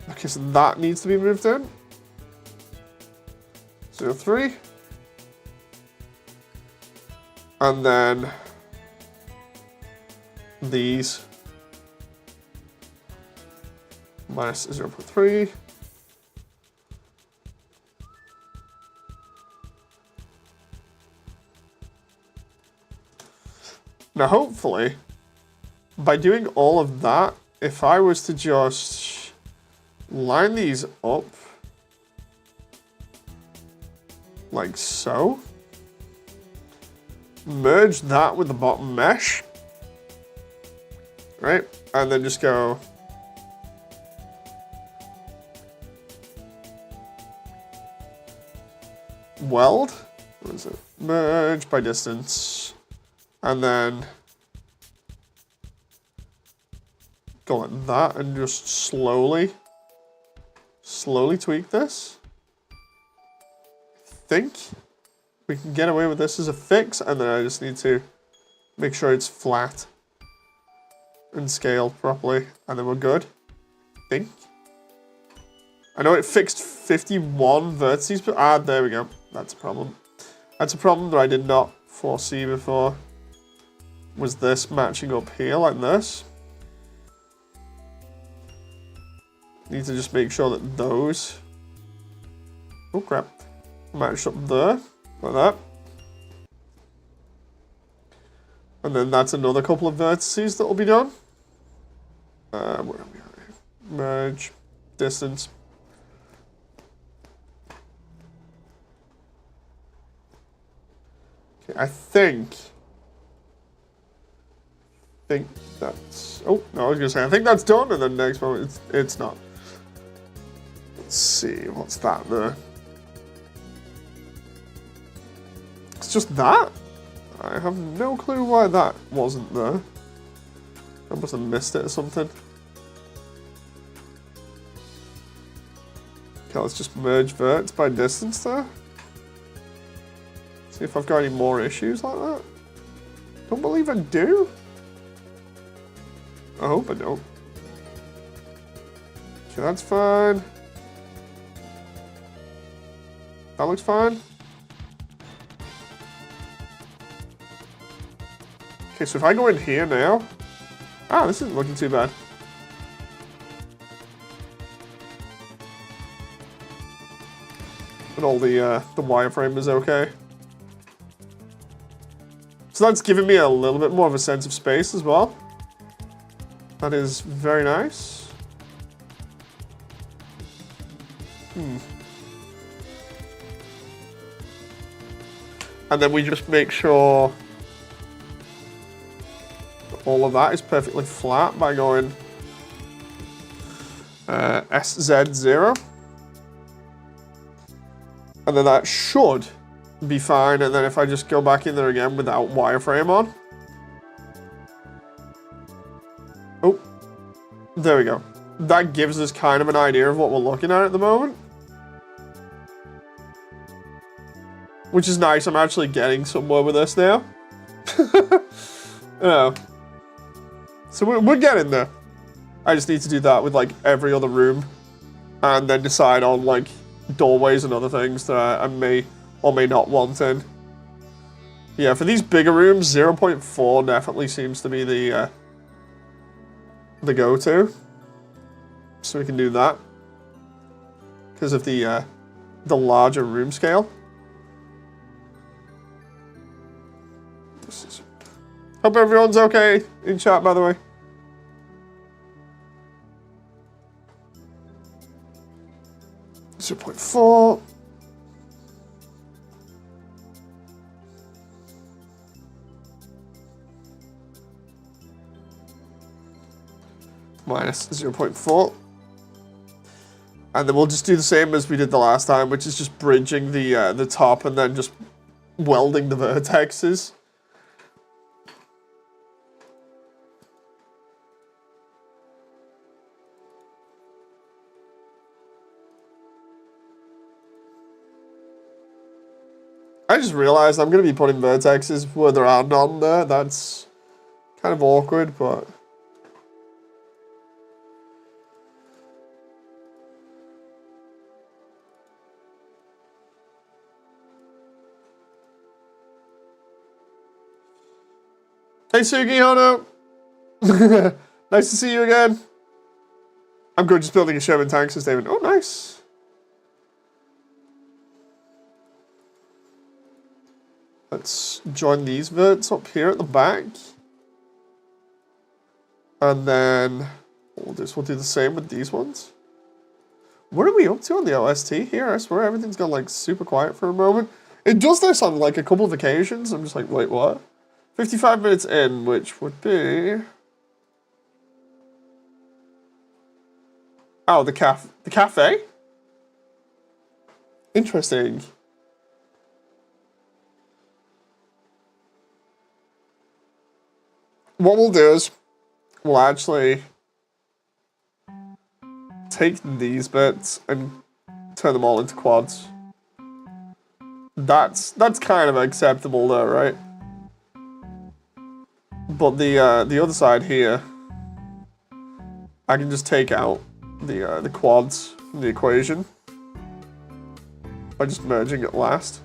Okay, so that needs to be moved in. 0.3. And then these minus 0.3. Now hopefully, by doing all of that, if I was to just line these up like so, merge that with the bottom mesh, right? And then just go weld, what is it? Merge by distance, and then go like that and just slowly tweak this. I think we can get away with this as a fix, and then I just need to make sure it's flat and scaled properly, and then we're good. I think. I know it fixed 51 vertices, but there we go. That's a problem. That's a problem that I did not foresee before. Was this matching up here like this? Need to just make sure that those, oh crap, match up there, like that. And then that's another couple of vertices that will be done. Where are we? Merge, distance. Okay, I think think that's... Oh, no, I was going to say, I think that's done, and then next moment, it's not. Let's see, what's that there? It's just that? I have no clue why that wasn't there. I must have missed it or something. Okay, let's just merge verts by distance there. See if I've got any more issues like that. Don't believe I do. I hope I don't. Okay, that's fine. That looks fine. Okay, so if I go in here now... Ah, this isn't looking too bad. And all the wireframe is okay. So that's giving me a little bit more of a sense of space as well. That is very nice. And then we just make sure all of that is perfectly flat by going SZ0. And then that should be fine. And then if I just go back in there again without wireframe on. Oh, there we go. That gives us kind of an idea of what we're looking at the moment. Which is nice. I'm actually getting somewhere with this now. Yeah. So we're getting there. I just need to do that with like every other room. And then decide on like doorways and other things that I may or may not want in. Yeah, for these bigger rooms, 0.4 definitely seems to be the go-to. So we can do that. Because of the larger room scale. Hope everyone's okay in chat, by the way. -0.4. Minus 0.4. And then we'll just do the same as we did the last time, which is just bridging the top and then just welding the vertexes. I just realized I'm going to be putting vertexes where there are none there. That's kind of awkward, but... Hey Sugihano! Nice to see you again. I'm good, just building a Sherman tank sustainment. Oh, nice. Let's join these verts up here at the back. And then we'll do the same with these ones. What are we up to on the OST here? I swear everything's gone like super quiet for a moment. It does this on like a couple of occasions. I'm just like, wait, what? 55 minutes in, which would be... Oh, the cafe? Interesting. What we'll do is we'll actually take these bits and turn them all into quads. That's kind of acceptable though, right? But the other side here, I can just take out the quads from the equation by just merging it last.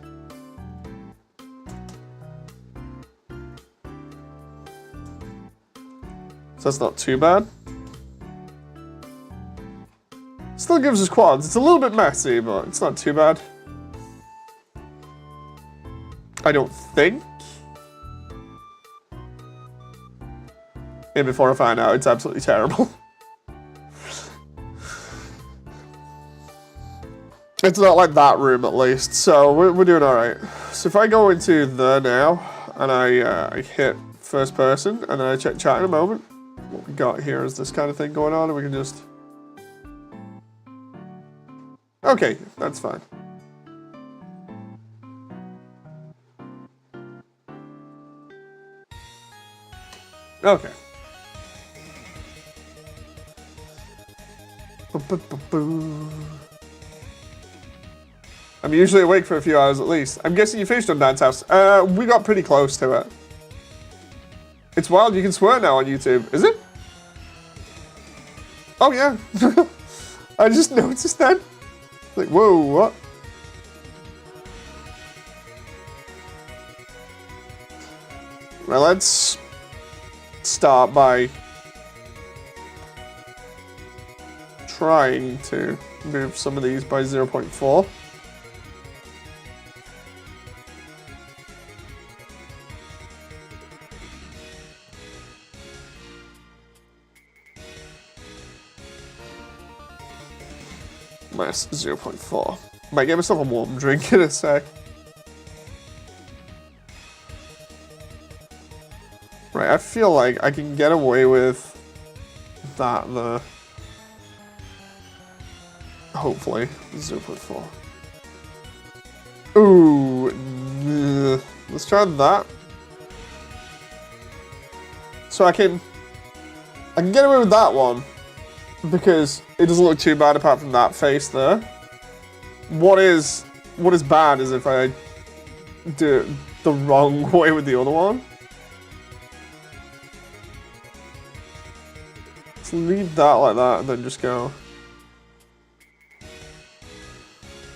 So that's not too bad. Still gives us quads. It's a little bit messy, but it's not too bad. I don't think. And before I find out, it's absolutely terrible. It's not like that room, at least. So we're doing all right. So if I go into there now, and I hit first person, and then I check chat in a moment. What we got here is this kind of thing going on, and we can just... Okay, that's fine. Okay. I'm usually awake for a few hours at least. I'm guessing you finished on Dan's house. We got pretty close to it. It's wild, you can swear now on YouTube. Is it? Oh yeah. I just noticed that. Like, whoa, what? Well, let's start by trying to move some of these by 0.4. Minus 0.4. Might get myself a warm drink in a sec. Right, I feel like I can get away with that there. Hopefully. 0.4. Ooh. Let's try that. So I can get away with that one. Because it doesn't look too bad apart from that face there. What is bad is if I do it the wrong way with the other one. Let's leave that like that and then just go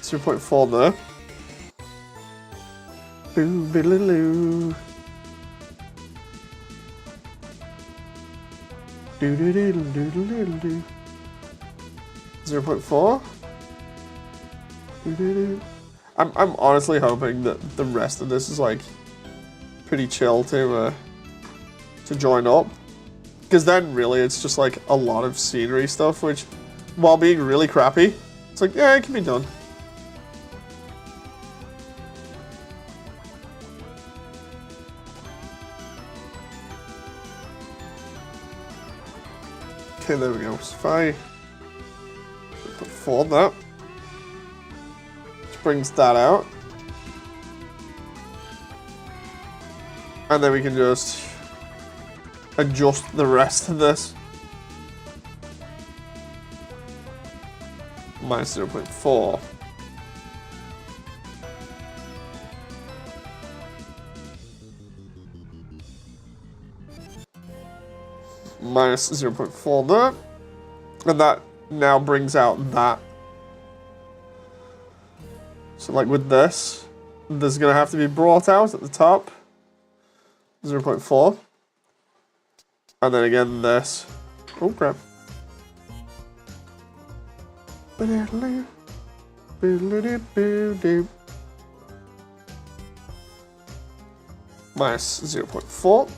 0.4 there. Boo biddle-oo. Do-do-do-do-do-do-do. 0.4. I'm honestly hoping that the rest of this is like pretty chill to join up, because then really it's just like a lot of scenery stuff, which while being really crappy, it's like yeah, it can be done. Okay, there we go. So if I put 4 on that, which brings that out. And then we can just adjust the rest of this. Minus 0.4. Minus 0.4 there. And that now brings out that. So like with this, there's going to have to be brought out at the top. 0.4. And then again this. Oh crap. Minus 0.4.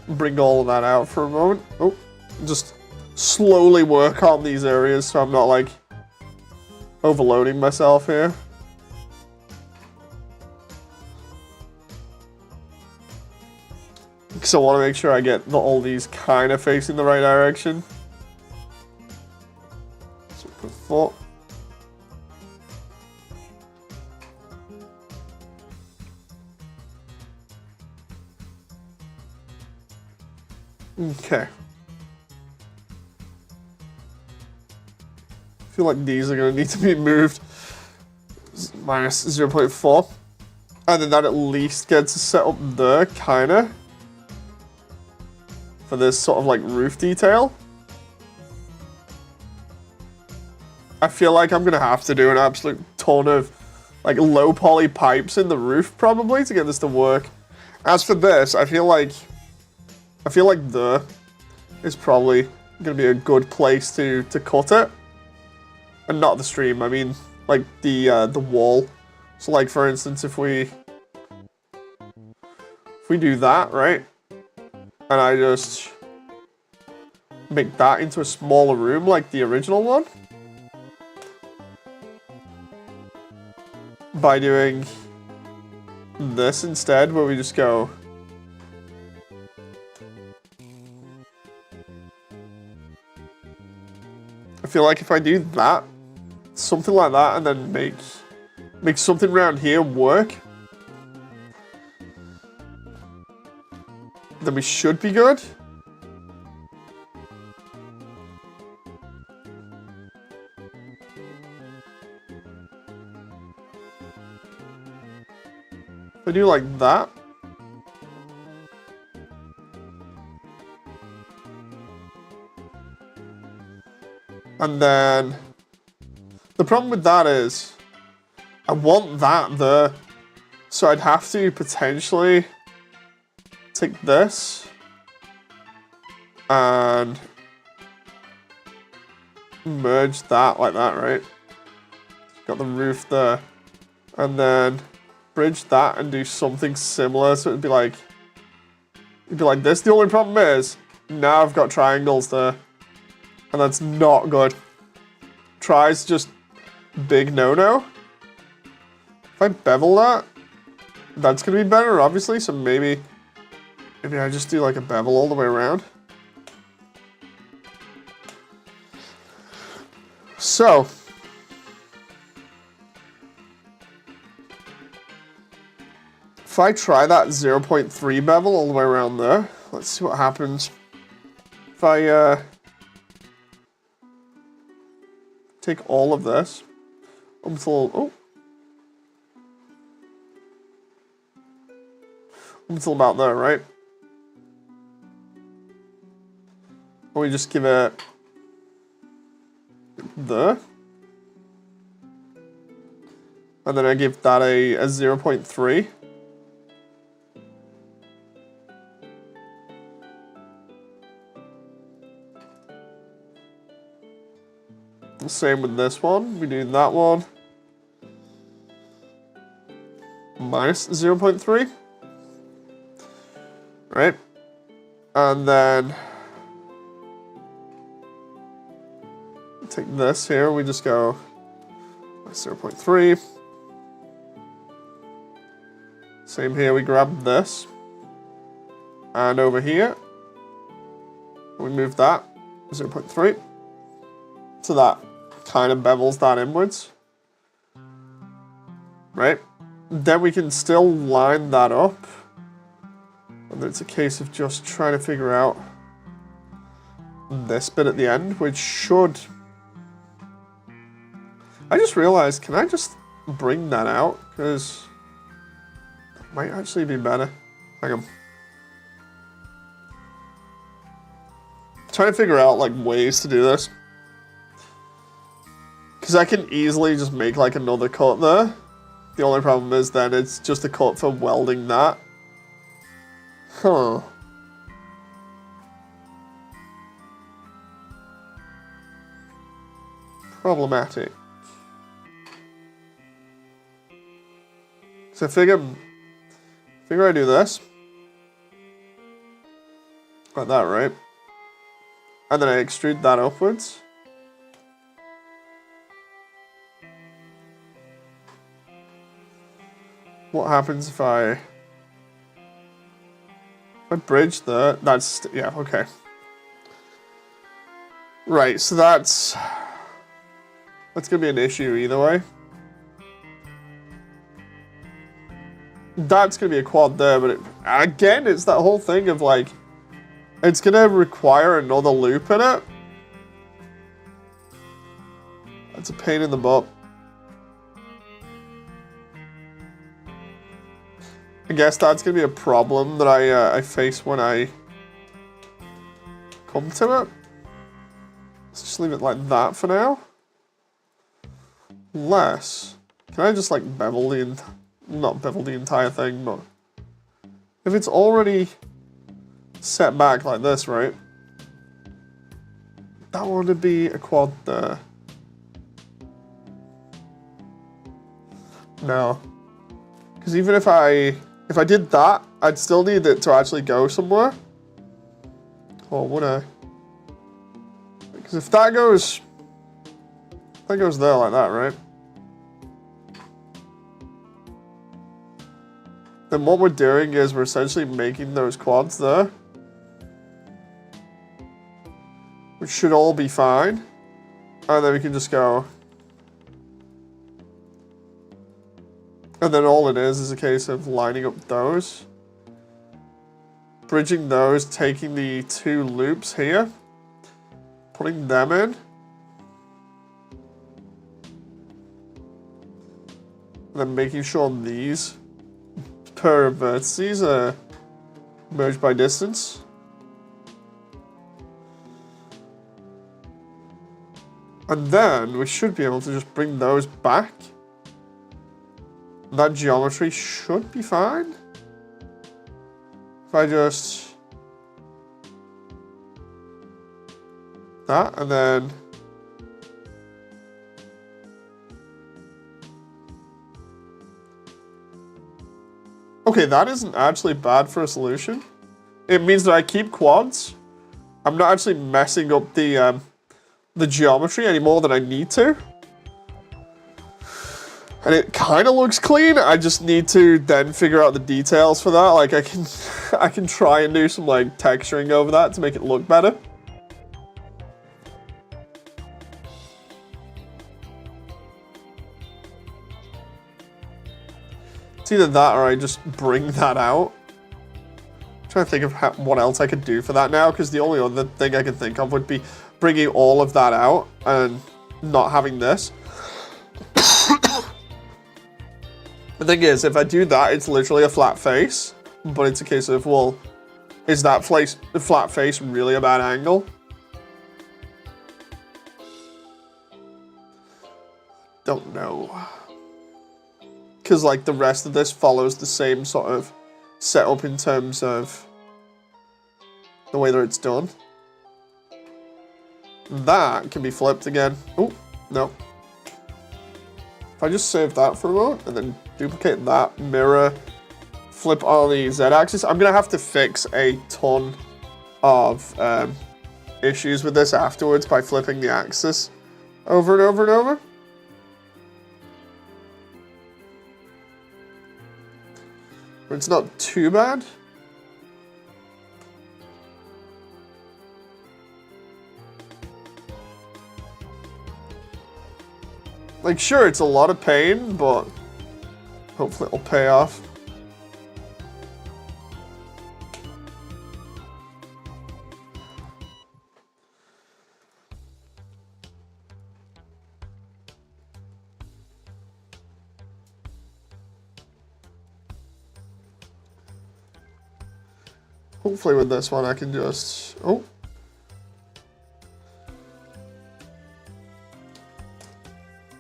Bring all of that out for a moment. Oh, just slowly work on these areas so I'm not like overloading myself here. Because I want to make sure I get all these kind of facing the right direction. So put 4. Okay. I feel like these are going to need to be moved. Minus 0.4. And then that at least gets set up there, kinda. For this sort of like roof detail. I feel like I'm going to have to do an absolute ton of like low poly pipes in the roof probably to get this to work. As for this, I feel like there is probably going to be a good place to cut it. And not the stream, I mean like the wall. So like for instance if we do that, right? And I just make that into a smaller room like the original one. by doing this instead, where we just go. I feel like if I do that, something like that, and then make something around here work, then we should be good. If I do like that. And then the problem with that is I want that there. So I'd have to potentially take this and merge that like that, right? Got the roof there. And then bridge that and do something similar. So it'd be like this. The only problem is now I've got triangles there. And that's not good. Tries just big no-no. If I bevel that, that's gonna be better, obviously. So maybe I just do like a bevel all the way around. So if I try that 0.3 bevel all the way around there, let's see what happens. If I take all of this until about there, right? Or we just give it there. And then I give that a 0.3. Same with this one. We do that one. Minus 0.3. Right? And then take this here. We just go 0.3. Same here. We grab this. And over here, we move that 0.3. So that kind of bevels that inwards, right? Then we can still line that up. And it's a case of just trying to figure out this bit at the end, which should... I just realized, can I just bring that out? Because that might actually be better. Hang on. Trying to figure out like ways to do this. Because I can easily just make like another cut there. The only problem is then it's just a cut for welding that. Huh. Problematic. So I figure I do this. Like that, right? And then I extrude that upwards. What happens if I bridge the... That's... Yeah, okay. Right, so that's going to be an issue either way. That's going to be a quad there, but again, it's that whole thing of like... It's going to require another loop in it. That's a pain in the butt. I guess that's going to be a problem that I face when I come to it. Let's just leave it like that for now. Unless, can I just like bevel the, not bevel the entire thing, but if it's already set back like this, right? That would be a quad there. No. Because even if I did that, I'd still need it to actually go somewhere. Or would I? Because if that goes there like that, right? then what we're doing is we're essentially making those quads there. Which should all be fine. And then we can just go. And then all it is a case of lining up those. Bridging those, taking the 2 loops here. Putting them in. And then making sure these per vertices are merged by distance. And then we should be able to just bring those back. That geometry should be fine. If I just... that, and then... okay, that isn't actually bad for a solution. It means that I keep quads. I'm not actually messing up the geometry any more than I need to. And it kind of looks clean. I just need to then figure out the details for that. Like I can try and do some like texturing over that to make it look better. It's either that or I just bring that out. I'm trying to think of what else I could do for that now, because the only other thing I could think of would be bringing all of that out and not having this. The thing is, if I do that, it's literally a flat face, but it's a case of, well, is that flat face really a bad angle? Don't know. Because, like, the rest of this follows the same sort of setup in terms of the way that it's done. That can be flipped again. Oh, no. If I just save that for a moment and then duplicate that, mirror, flip on the Z-axis, I'm going to have to fix a ton of issues with this afterwards by flipping the axis over and over and over. But it's not too bad. Like, sure, it's a lot of pain, but hopefully it'll pay off. Hopefully with this one I can just... oh.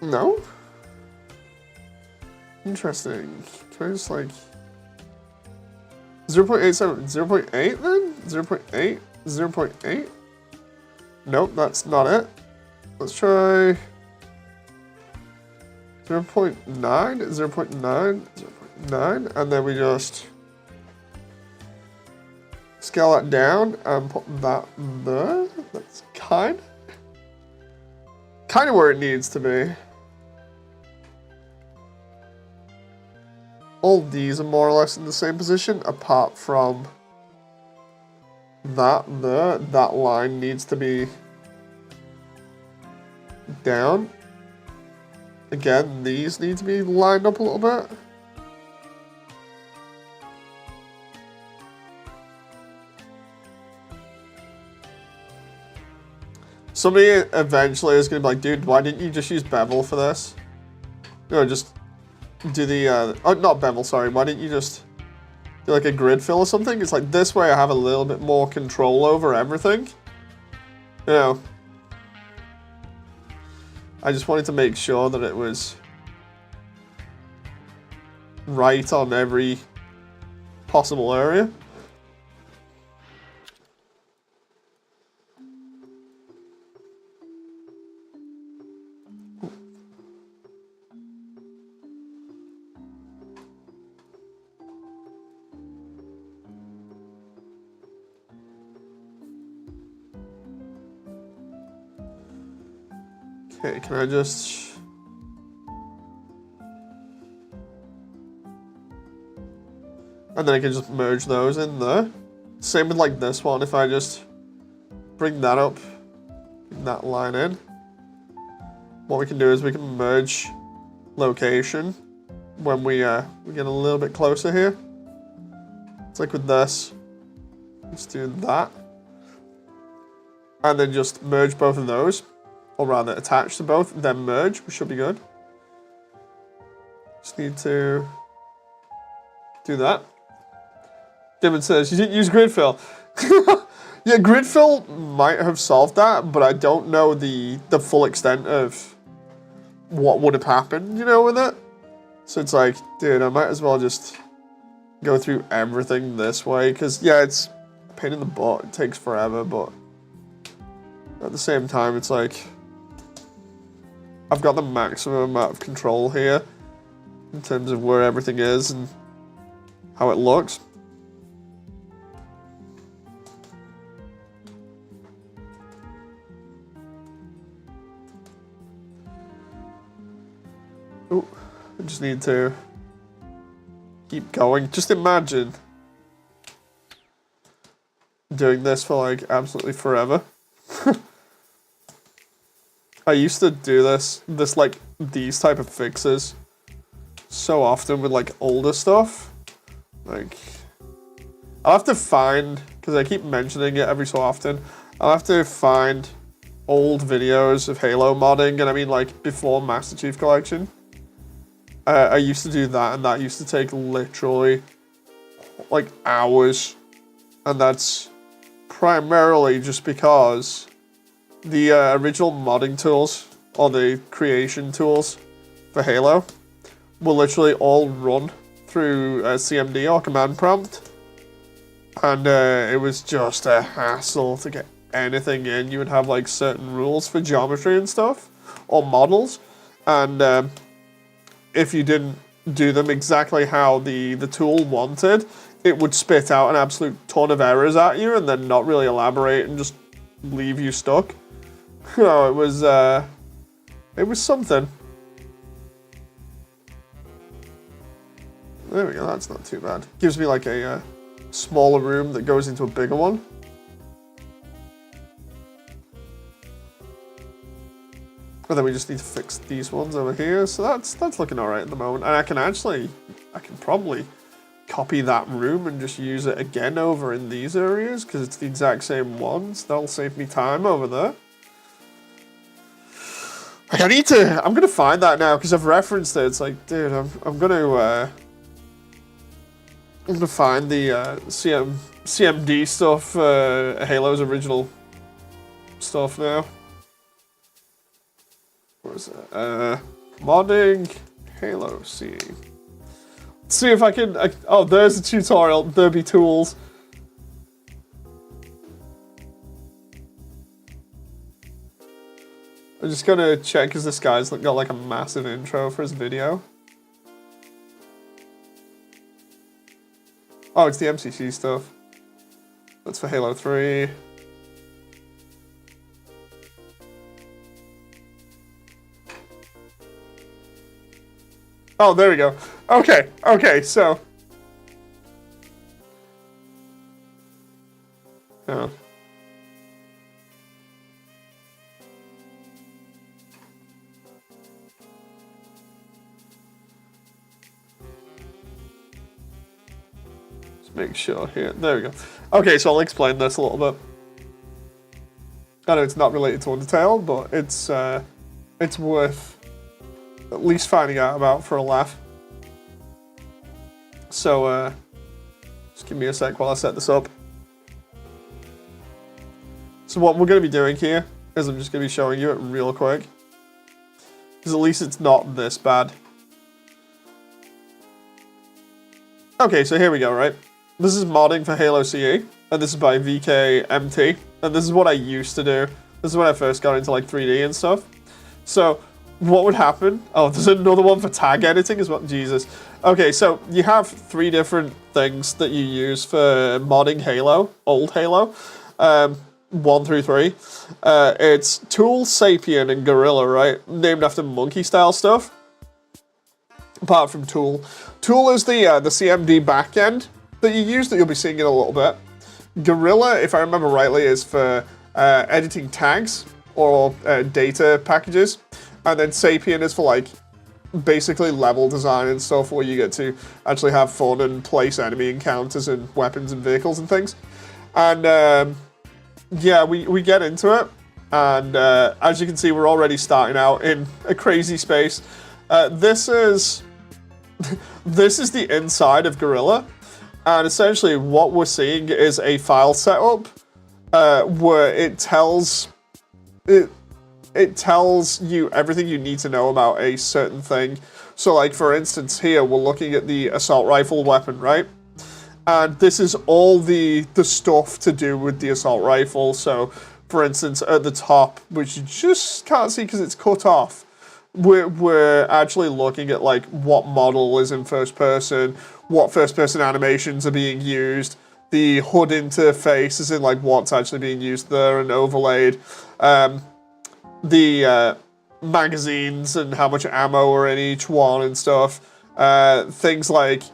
No? Interesting. Can I just like... 0.87, 0.8 then? 0.8, 0.8? Nope, that's not it. Let's try... 0.9, 0.9, 0.9, and then we just... scale that down and put that there. That's kind of where it needs to be. All these are more or less in the same position, apart from that there. That line needs to be down. Again, these need to be lined up a little bit. Somebody eventually is going to be like, dude, why didn't you just use bevel for this? You know, just do the, oh, not bevel, sorry. Why didn't you just do like a grid fill or something? It's like, this way I have a little bit more control over everything. You know. I just wanted to make sure that it was right on every possible area. Okay, can I just... And then I can just merge those in there. Same with like this one, if I just bring that up, bring that line in. What we can do is we can merge location when we get a little bit closer here. It's like with this, let's do that. And then just merge both of those, or rather attach to both, then merge, we should be good. Just need to do that. Dimon says, you didn't use grid fill. Yeah, grid fill might have solved that, but I don't know the full extent of what would have happened, you know, with it. So it's like, dude, I might as well just go through everything this way, because, yeah, it's a pain in the butt. It takes forever, but at the same time, it's like, I've got the maximum amount of control here in terms of where everything is and how it looks. Oh, I just need to keep going. Just imagine doing this for like absolutely forever. I used to do this like these type of fixes so often with like older stuff. Like, I'll have to find, because I keep mentioning it every so often, I'll have to find old videos of Halo modding, and I mean like before Master Chief Collection. I used to do that, and that used to take literally like hours, and that's primarily just because the original modding tools, or the creation tools for Halo, will literally all run through CMD or command prompt, and it was just a hassle to get anything in. You would have like certain rules for geometry and stuff, or models, and if you didn't do them exactly how the tool wanted, it would spit out an absolute ton of errors at you and then not really elaborate and just leave you stuck. No, it was something. There we go, that's not too bad. Gives me like a smaller room that goes into a bigger one. And then we just need to fix these ones over here. So that's looking all right at the moment. And I can probably copy that room and just use it again over in these areas, because it's the exact same ones. That'll save me time over there. Like, I'm gonna find that now, because I've referenced it. It's like, dude, I'm gonna find the CMD stuff, Halo's original stuff now. Where is it? Modding Halo CE. Let's see if I can. Oh, there's a tutorial. There be tools. I'm just gonna check because this guy's got like a massive intro for his video. Oh, it's the MCC stuff. That's for Halo 3. Oh, there we go. Okay, so. Yeah. Just make sure here. There we go. Okay, so I'll explain this a little bit. I know it's not related to Undertale, but it's worth at least finding out about for a laugh. So, just give me a sec while I set this up. So what we're going to be doing here is I'm just going to be showing you it real quick, because at least it's not this bad. Okay, so here we go, right? This is modding for Halo CE, and this is by VKMT, and this is what I used to do. This is when I first got into like 3D and stuff. So what would happen? Oh, there's another one for tag editing as well. Jesus. Okay, so you have 3 different things that you use for modding Halo, old Halo, 1 through 3. It's Tool, Sapien, and Gorilla, right? Named after monkey style stuff. Apart from Tool. Tool is the CMD backend, that you use that you'll be seeing in a little bit. Gorilla, if I remember rightly, is for editing tags or data packages. And then Sapien is for like basically level design and stuff where you get to actually have fun and place enemy encounters and weapons and vehicles and things. And yeah, we get into it. And as you can see, we're already starting out in a crazy space. This is the inside of Gorilla. And essentially what we're seeing is a file setup where it tells you everything you need to know about a certain thing. So like, for instance, here we're looking at the assault rifle weapon, right? And this is all the stuff to do with the assault rifle. So for instance, at the top, which you just can't see because it's cut off, we're actually looking at like what model is in first person, what first person animations are being used, the HUD interface is in like what's actually being used there and overlaid, the magazines and how much ammo are in each one and stuff, things like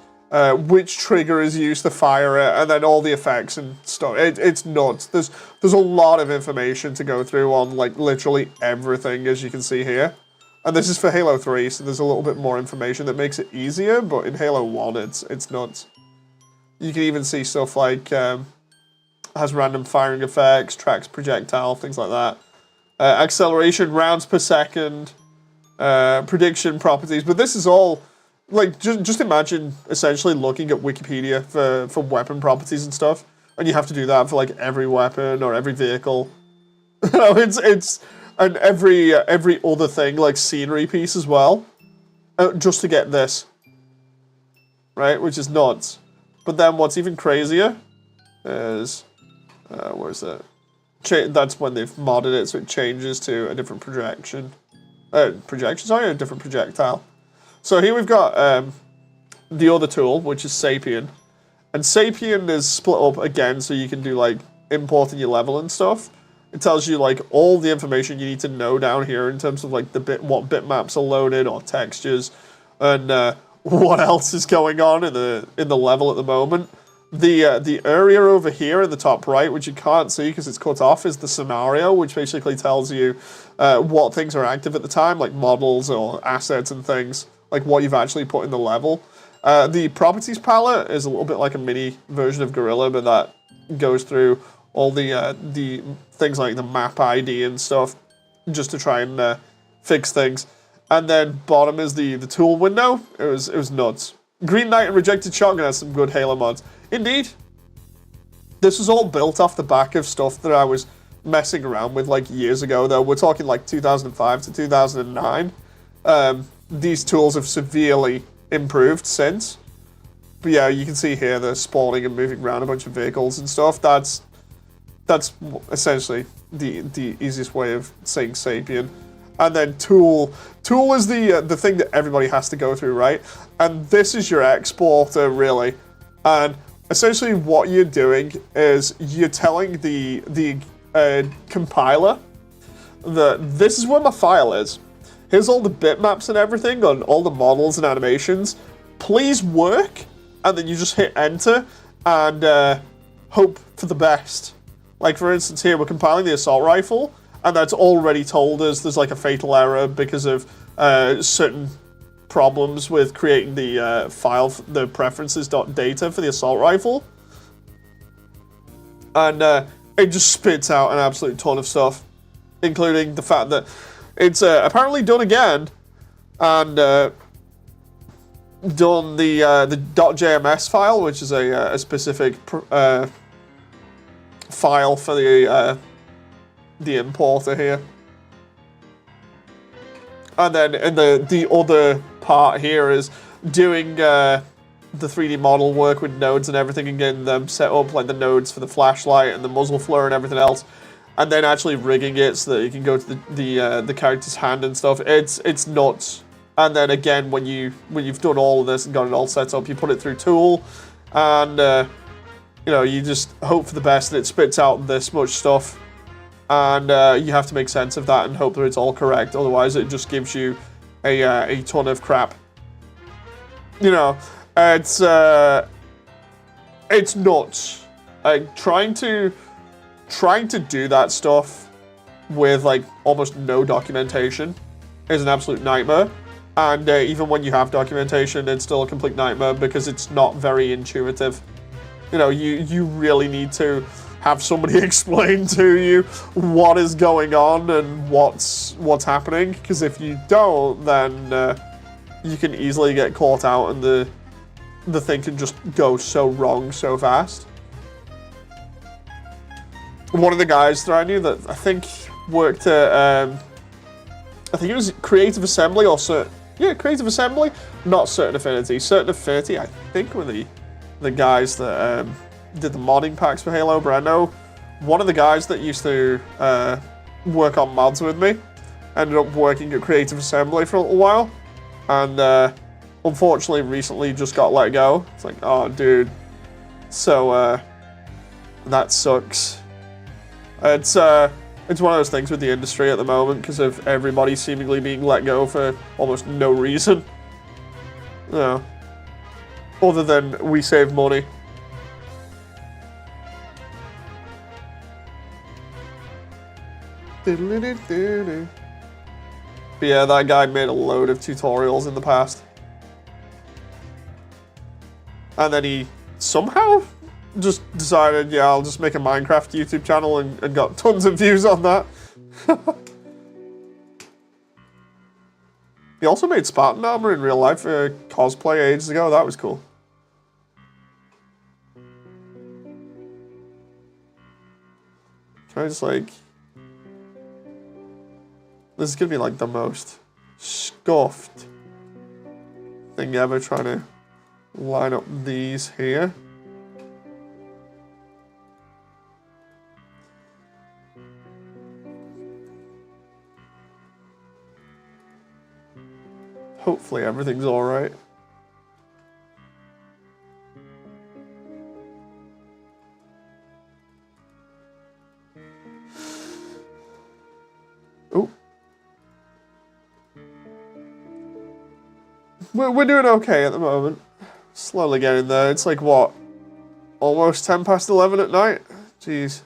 which trigger is used to fire it, and then all the effects and stuff. It's nuts. There's a lot of information to go through on like literally everything, as you can see here. And this is for Halo 3, so there's a little bit more information that makes it easier, but in Halo 1, it's nuts. You can even see stuff like, has random firing effects, tracks projectile, things like that. Acceleration, rounds per second, prediction properties, but this is all, like, just imagine essentially looking at Wikipedia for weapon properties and stuff, and you have to do that for like every weapon or every vehicle. And every other thing, like scenery piece as well, just to get this, right? Which is nuts. But then what's even crazier is, where is that? That's when they've modded it, so it changes to a different projection. A different projectile. So here we've got the other tool, which is Sapien. And Sapien is split up again, so you can do like importing your level and stuff. It tells you like all the information you need to know down here in terms of like what bitmaps are loaded or textures, and what else is going on in the level at the moment. The area over here in the top right, which you can't see because it's cut off, is the scenario, which basically tells you what things are active at the time, like models or assets and things, like what you've actually put in the level. The properties palette is a little bit like a mini version of Gorilla, but that goes through all the things like the map ID and stuff, just to try and fix things. And then bottom is the tool window. It was nuts. Green Knight and Rejected Shotgun has some good Halo mods. Indeed. This was all built off the back of stuff that I was messing around with like years ago, though. We're talking like 2005 to 2009. These tools have severely improved since. But yeah, you can see here they're spawning and moving around a bunch of vehicles and stuff. That's essentially the easiest way of saying Sapien. And then tool is the thing that everybody has to go through, right? And this is your exporter, really. And essentially what you're doing is you're telling the compiler that this is where my file is. Here's all the bitmaps and everything on all the models and animations. Please work. And then you just hit enter and hope for the best. Like, for instance, here we're compiling the assault rifle, and that's already told us there's like a fatal error because of certain problems with creating the file, the preferences.data for the assault rifle. And it just spits out an absolute ton of stuff, including the fact that it's apparently done again, and done the .jms file, which is a specific file for the importer here. And then in the other part here is doing the 3D model work with nodes and everything, and getting them set up, like the nodes for the flashlight and the muzzle flare and everything else, and then actually rigging it so that you can go to the character's hand and stuff. It's nuts. And then again, when you've done all of this and got it all set up, you put it through tool, and you know, you just hope for the best, and it spits out this much stuff, and you have to make sense of that and hope that it's all correct. Otherwise, it just gives you a ton of crap. You know, it's It's nuts. Like, trying to do that stuff with, like, almost no documentation is an absolute nightmare. And even when you have documentation, it's still a complete nightmare because it's not very intuitive. You know, you really need to have somebody explain to you what is going on and what's happening. Because if you don't, then you can easily get caught out, and the thing can just go so wrong so fast. One of the guys that I knew that I think worked at, I think it was Creative Assembly or Creative Assembly, not Certain Affinity. Certain Affinity, I think, were the guys that did the modding packs for Halo. But I know one of the guys that used to work on mods with me ended up working at Creative Assembly for a little while, and unfortunately recently just got let go. It's like, oh, dude. So that sucks. It's one of those things with the industry at the moment because of everybody seemingly being let go for almost no reason. You know, other than we save money. But yeah, that guy made a load of tutorials in the past. And then he somehow just decided, yeah, I'll just make a Minecraft YouTube channel and got tons of views on that. He also made Spartan armor in real life for cosplay ages ago. That was cool. Can I just like... This is gonna be like the most scuffed thing ever, trying to line up these here. Hopefully everything's all right. Oh. We're doing okay at the moment. Slowly getting there. It's like, what? Almost 10 past 11 at night? Jeez.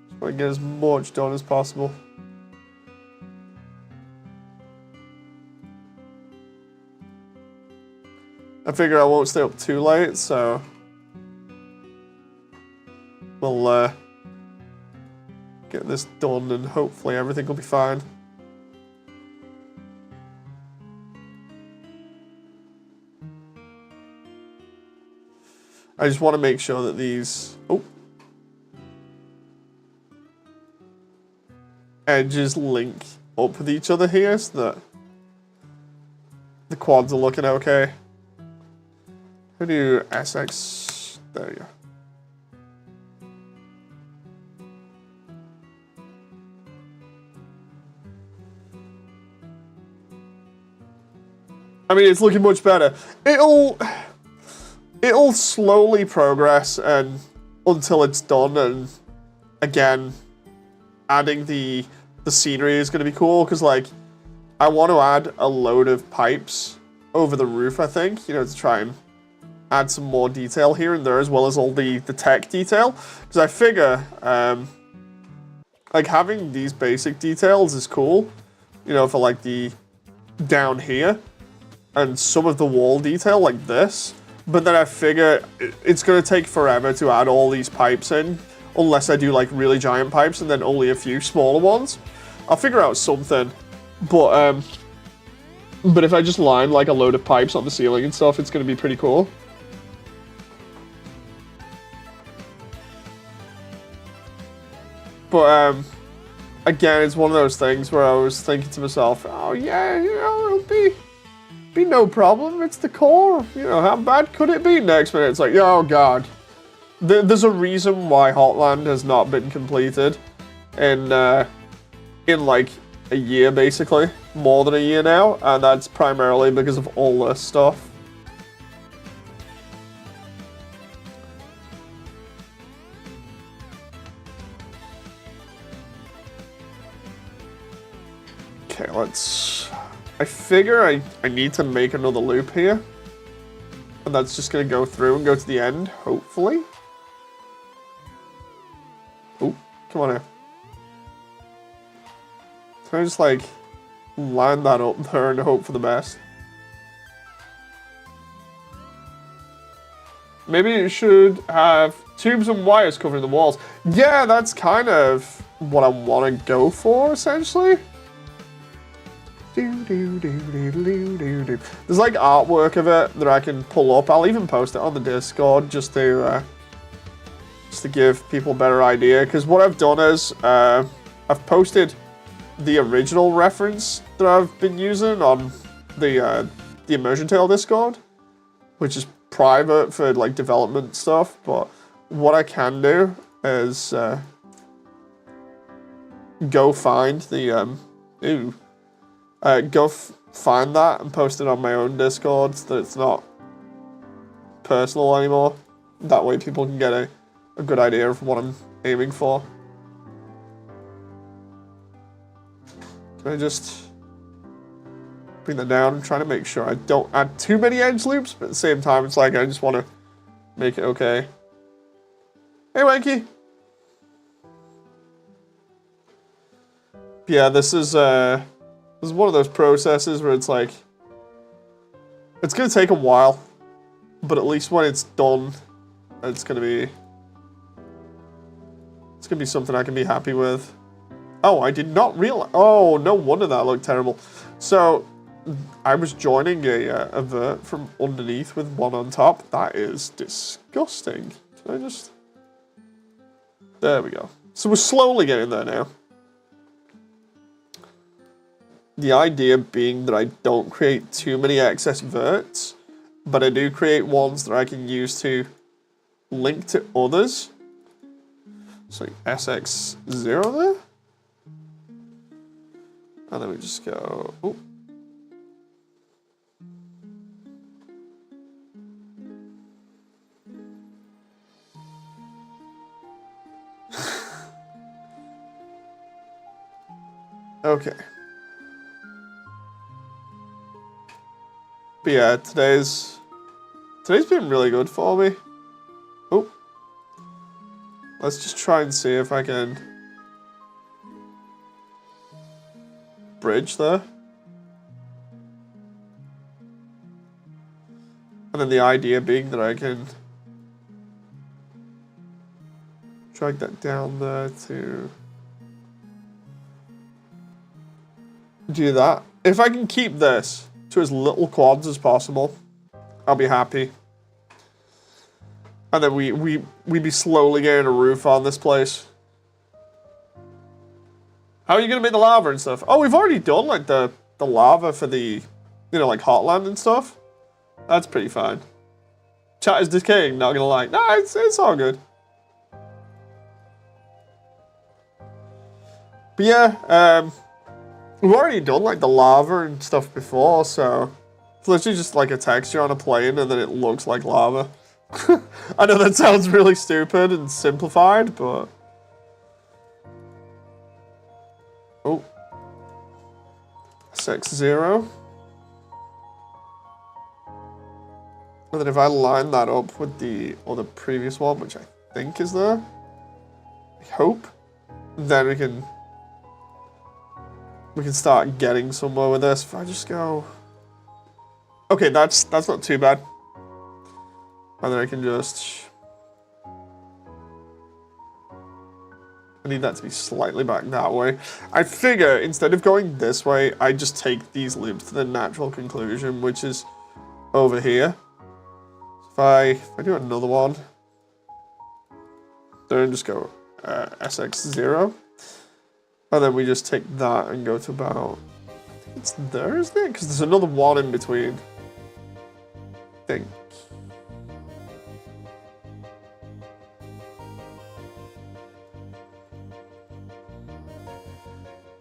Just want to get as much done as possible. I figure I won't stay up too late, so we'll get this done and hopefully everything will be fine. I just want to make sure that these edges link up with each other here so that the quads are looking okay. How do SX? There you go. I mean, it's looking much better. It'll slowly progress and until it's done, and again, adding the scenery is going to be cool because, like, I want to add a load of pipes over the roof, I think, you know, to try and add some more detail here and there, as well as all the tech detail. Because I figure, like, having these basic details is cool, you know, for, like, the down here, and some of the wall detail, like this. But then I figure it's going to take forever to add all these pipes in, unless I do, like, really giant pipes and then only a few smaller ones. I'll figure out something, but if I just line, like, a load of pipes on the ceiling and stuff, it's going to be pretty cool. But, again, it's one of those things where I was thinking to myself, oh yeah, you know, it'll be no problem, it's the core, you know, how bad could it be? Next minute, it's like, oh god. There's a reason why Hotland has not been completed in like, a year, basically. More than a year now, and that's primarily because of all this stuff. Okay, let's... I figure I need to make another loop here. And that's just going to go through and go to the end, hopefully. Oh, come on here. Can I just, like, line that up there and hope for the best? Maybe it should have tubes and wires covering the walls. Yeah, that's kind of what I want to go for, essentially. There's like artwork of it that I can pull up. I'll even post it on the Discord just to give people a better idea. Because what I've done is I've posted the original reference that I've been using on the Immersiontale Discord, which is private for like development stuff. But what I can do is go find the find that and post it on my own Discord so that it's not personal anymore. That way people can get a good idea of what I'm aiming for. Can I just bring that down and try to make sure I don't add too many edge loops, but at the same time it's like I just want to make it okay. Hey Wanky! Yeah, this is one of those processes where it's like, it's gonna take a while, but at least when it's done, it's gonna be something I can be happy with. Oh, I did not realize. Oh, no wonder that looked terrible. So, I was joining a vert from underneath with one on top. That is disgusting. Can I just... There we go. So we're slowly getting there now. The idea being that I don't create too many excess verts, but I do create ones that I can use to link to others. So SX0 there. And then we just go, oh. Okay. But yeah, today's been really good for me. Oh. Let's just try and see if I can bridge there. And then the idea being that I can drag that down there to do that. If I can keep this to as little quads as possible, I'll be happy. And then we be slowly getting a roof on this place. How are you gonna make the lava and stuff? Oh, we've already done like the lava for the, you know, like Hotland and stuff. That's pretty fine. Chat is decaying, not gonna lie. Nah, it's all good. But yeah, we've already done like the lava and stuff before, so it's literally just like a texture on a plane and then it looks like lava. I know that sounds really stupid and simplified, but... Oh. SX0. And then if I line that up with the other previous one, which I think is there, I hope, then we can start getting somewhere with this. If I just go... Okay, that's not too bad. And then I can just... I need that to be slightly back that way. I figure instead of going this way, I just take these loops to the natural conclusion, which is over here. If I do another one, then just go SX0. And then we just take that and go to about... I think it's there, isn't it? Because there's another one in between. I think.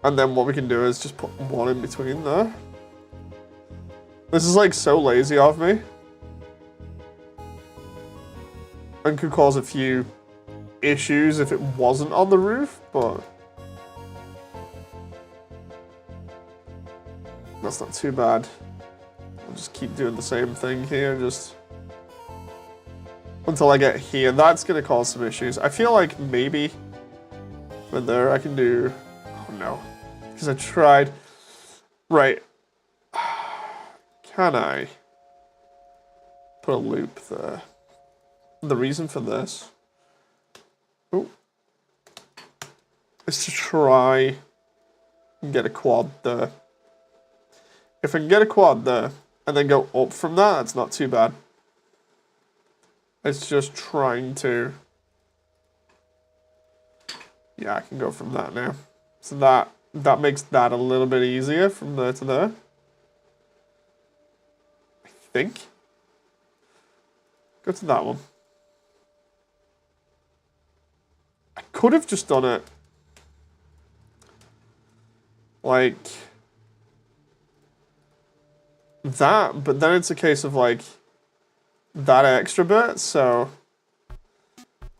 And then what we can do is just put one in between there. This is like so lazy of me. And could cause a few issues if it wasn't on the roof, but... That's not too bad. I'll just keep doing the same thing here, just until I get here. That's gonna cause some issues. I feel like maybe with there I can do, oh no, because I tried. Right, can I put a loop there? The reason for this is to try and get a quad there. If I can get a quad there and then go up from that, that's not too bad. It's just trying to... Yeah, I can go from that now. So that makes that a little bit easier from there to there. I think. Go to that one. I could have just done it like that, but then it's a case of like that extra bit, so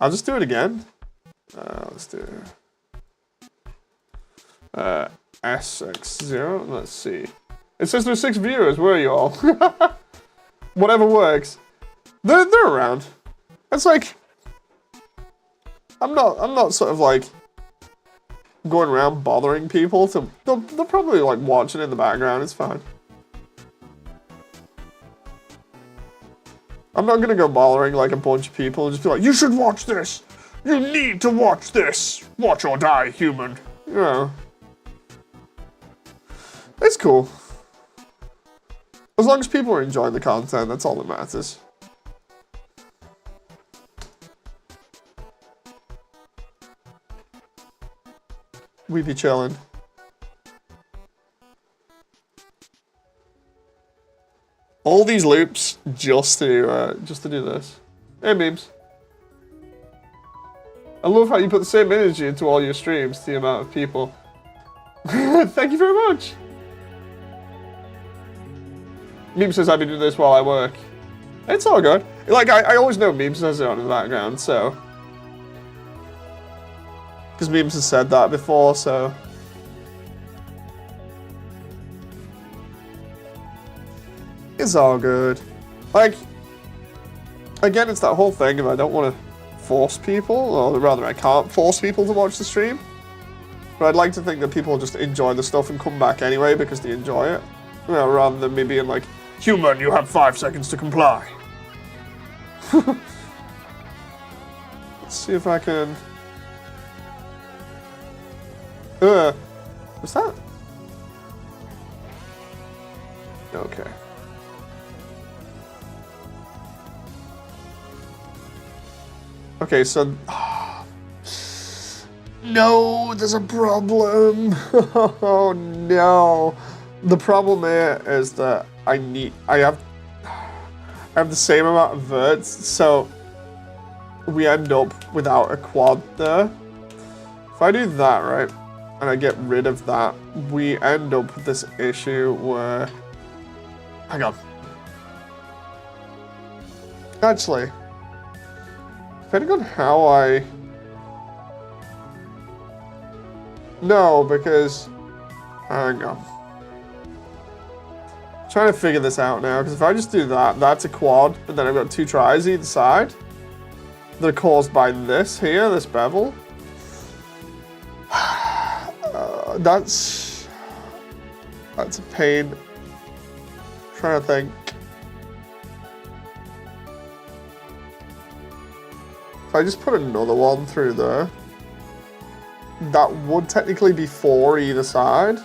I'll just do it again. Let's do SX0. Let's see. It says there's 6 viewers. Where are you all? Whatever works. They're around. It's like I'm not sort of like going around bothering people. They'll probably like watching in the background. It's fine. I'm not gonna go bothering like a bunch of people and just be like, you should watch this. You need to watch this. Watch or die, human. You know. It's cool. As long as people are enjoying the content, that's all that matters. We be chilling. All these loops just to do this. Hey, memes. I love how you put the same energy into all your streams to the amount of people. Thank you very much. Meme says I've been doing this while I work. It's all good. Like, I always know Memes says it on in the background, so. Because Memes has said that before, so. It's all good. Like, again, it's that whole thing of I don't want to force people, or rather I can't force people to watch the stream. But I'd like to think that people just enjoy the stuff and come back anyway because they enjoy it. You know, rather than me being like, human, you have 5 seconds to comply. Let's see if I can... what's that? Okay. Okay, so... No, there's a problem. Oh no. The problem here is that I have the same amount of verts, so we end up without a quad there. If I do that, right, and I get rid of that, we end up with this issue where... Hang on. Actually, depending on how I... No, because... Hang on. I'm trying to figure this out now, because if I just do that, that's a quad, and then I've got 2 tries either side. They're caused by this here, this bevel. That's a pain. I'm trying to think. If I just put another one through there, that would technically be 4 either side.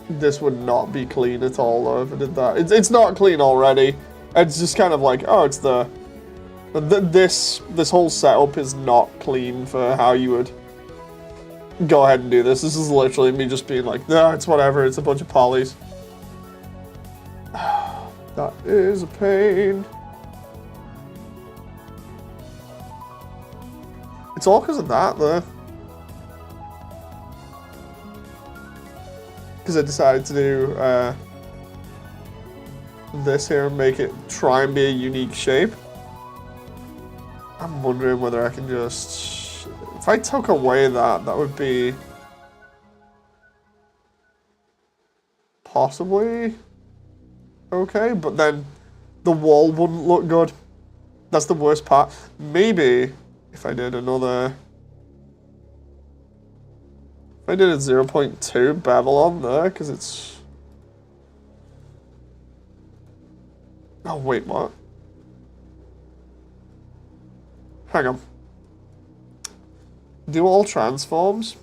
This would not be clean at all though if I did that. It's not clean already. It's just kind of like, oh, it's the... This whole setup is not clean for how you would go ahead and do this. This is literally me just being like, no, it's whatever, it's a bunch of polys. That is a pain. It's all because of that, though. Because I decided to do this here and make it try and be a unique shape. I'm wondering whether I can just... If I took away that, that would be... possibly okay, but then the wall wouldn't look good. That's the worst part. Maybe if I did another... If I did a 0.2 bevel on there, because it's... Oh, wait, what? Hang on. Do all transforms?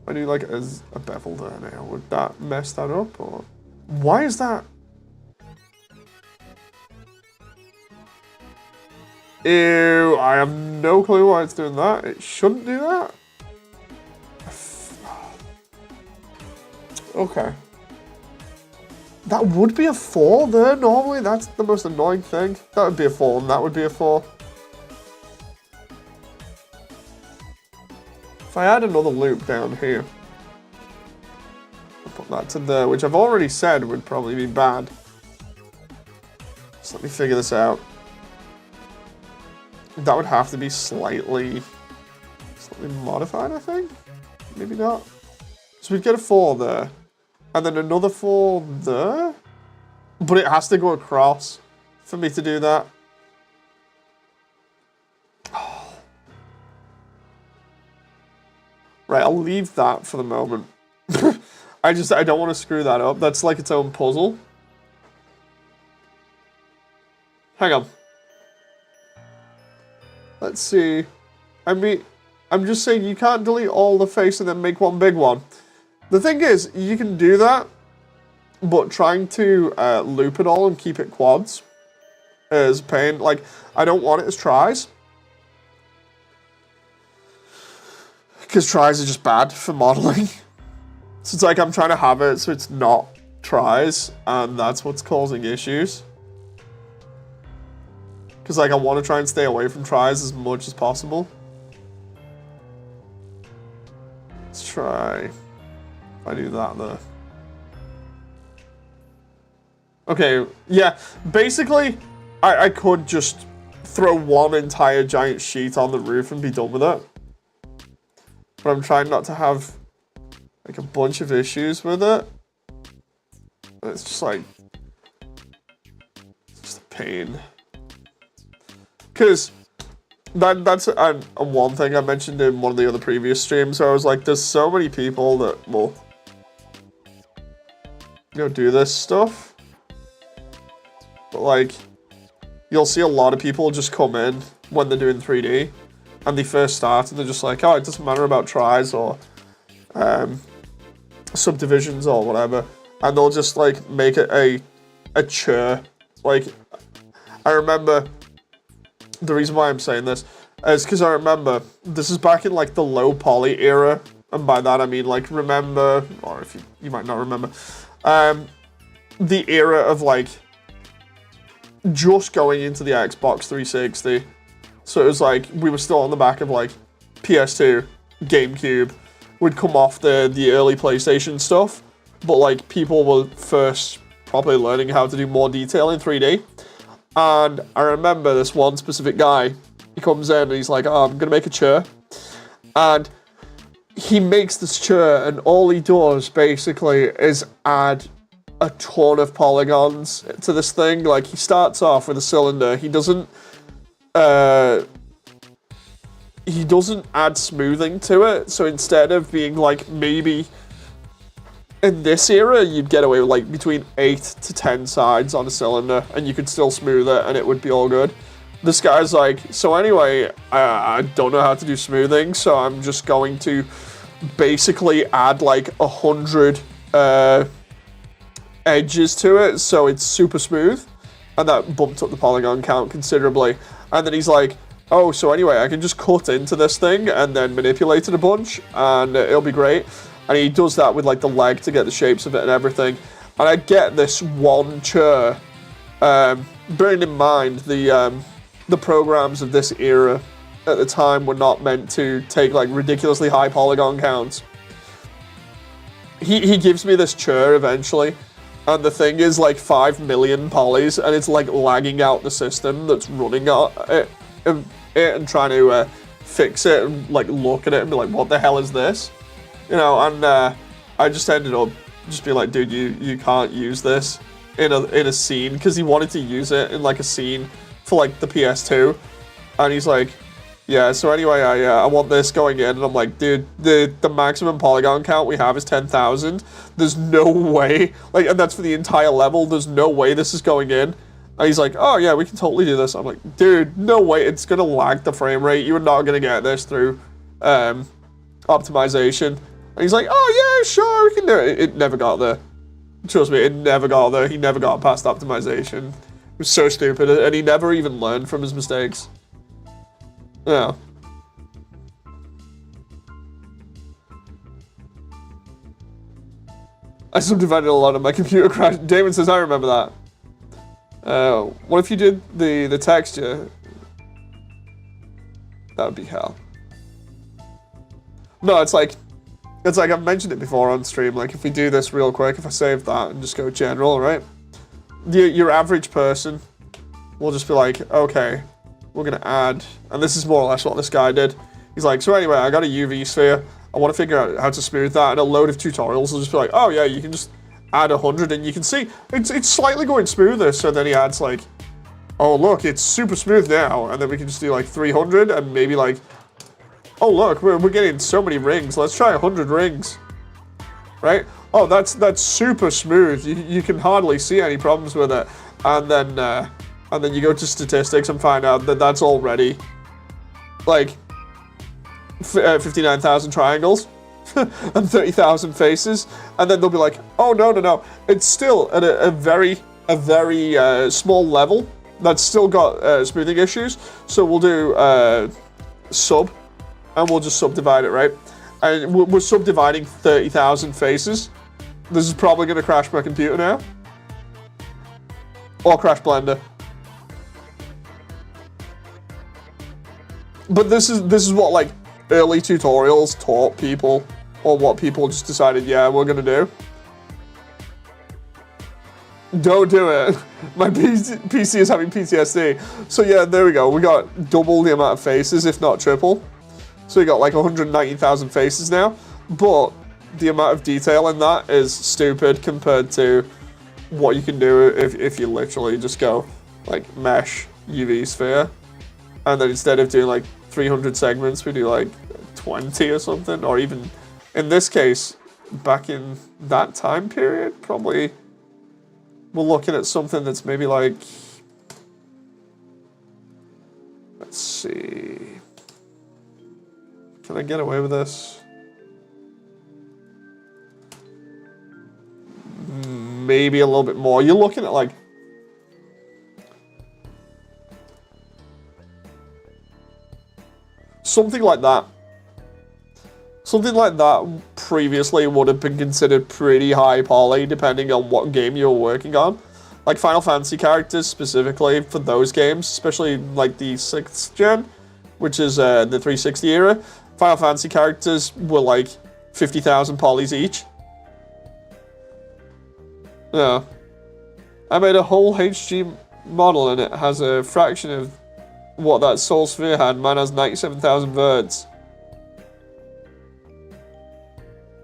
I do like a bevel there now. Would that mess that up, or... Why is that? Ew, I have no clue why it's doing that. It shouldn't do that. Okay. That would be a 4 there normally. That's the most annoying thing. That would be a 4 and that would be a 4. If I add another loop down here, I'll put that to there, which I've already said would probably be bad. So let me figure this out. That would have to be slightly modified, I think. Maybe not. So we'd get a 4 there. And then another 4 there. But it has to go across for me to do that. Oh. Right, I'll leave that for the moment. I don't want to screw that up. That's like its own puzzle. Hang on. Let's see. I mean, I'm just saying you can't delete all the face and then make one big one. The thing is, you can do that, but trying to loop it all and keep it quads is a pain. Like, I don't want it as tries. Because tries are just bad for modeling. So it's like I'm trying to have it so it's not tries, and that's what's causing issues. Because, like, I want to try and stay away from tries as much as possible. Let's try. I do that there. Okay, yeah. Basically, I could just throw one entire giant sheet on the roof and be done with it. But I'm trying not to have, like, a bunch of issues with it. It's just, like... It's just a pain. Because that's one thing I mentioned in one of the other previous streams. So I was like, there's so many people that will, you know, do this stuff. But like, you'll see a lot of people just come in when they're doing 3D and they first start and they're just like, oh, it doesn't matter about tries or subdivisions or whatever. And they'll just like make it a chur. Like, I remember... The reason why I'm saying this is because I remember this is back in like the low poly era, and by that I mean like remember, or if you might not remember, the era of like just going into the Xbox 360. So it was like we were still on the back of like PS2, GameCube, would come off the early PlayStation stuff, but like people were first probably learning how to do more detail in 3D. And I remember this one specific guy, he comes in and he's like, oh, I'm going to make a chair. And he makes this chair and all he does basically is add a ton of polygons to this thing. Like he starts off with a cylinder. He doesn't add smoothing to it. So instead of being like maybe... In this era, you'd get away with like between 8 to 10 sides on a cylinder and you could still smooth it and it would be all good. This guy's like, so anyway, I don't know how to do smoothing, so I'm just going to basically add like 100 edges to it so it's super smooth. And that bumped up the polygon count considerably. And then he's like, oh, so anyway, I can just cut into this thing and then manipulate it a bunch and it'll be great. And he does that with like the leg to get the shapes of it and everything. And I get this one chair. Bearing in mind the programs of this era at the time were not meant to take like ridiculously high polygon counts. He gives me this chair eventually, and the thing is like 5 million polys, and it's like lagging out the system that's running it and trying to fix it and like look at it and be like, what the hell is this? You know, and I just ended up just be like, dude, you can't use this in a scene, because he wanted to use it in like a scene for like the PS2, and he's like, yeah, so anyway, I want this going in, and I'm like, dude, the maximum polygon count we have is 10,000. There's no way, like, and that's for the entire level. There's no way this is going in. And he's like, oh yeah, we can totally do this. I'm like, dude, no way, it's gonna lag the frame rate. You're not gonna get this through optimization. And he's like, oh yeah, sure, we can do it. It never got there. Trust me, it never got there. He never got past optimization. It was so stupid, and he never even learned from his mistakes. Yeah. I subdivided a lot of my computer crash. Damon says, I remember that. What if you did the texture? That would be hell. No, it's like I've mentioned it before on stream. Like, if we do this real quick, if I save that and just go general, right? Your average person will just be like, okay, we're gonna add, and this is more or less what this guy did. He's like, so anyway, I got a UV sphere. I want to figure out how to smooth that, and a load of tutorials will just be like, oh yeah, you can just add 100, and you can see it's slightly going smoother. So then he adds like, oh look, it's super smooth now, and then we can just do like 300, and maybe like, oh look, we're getting so many rings. Let's try 100 rings, right? Oh, that's super smooth. You can hardly see any problems with it, and then you go to statistics and find out that that's already like 59,000 triangles and 30,000 faces, and then they'll be like, oh no, it's still at a very small level. That's still got smoothing issues. So we'll do sub, and we'll just subdivide it, right? And we're subdividing 30,000 faces. This is probably gonna crash my computer now, or crash Blender. But this is what like early tutorials taught people, or what people just decided, yeah, we're gonna do. Don't do it. My PC is having PTSD. So yeah, there we go. We got double the amount of faces, if not triple. So we got like 190,000 faces now. But the amount of detail in that is stupid compared to what you can do if you literally just go like mesh UV sphere. And then instead of doing like 300 segments, we do like 20 or something. Or even, in this case, back in that time period, probably we're looking at something that's maybe like, let's see, can I get away with this? Maybe a little bit more. You're looking at like, something like that. Something like that previously would have been considered pretty high poly, depending on what game you were working on. Like Final Fantasy characters, specifically for those games, especially like the 6th gen, which is the 360 era. Final Fantasy characters were like 50,000 polys each. Yeah. I made a whole HG model and it has a fraction of what that Soul Sphere had. Mine has 97,000 verts.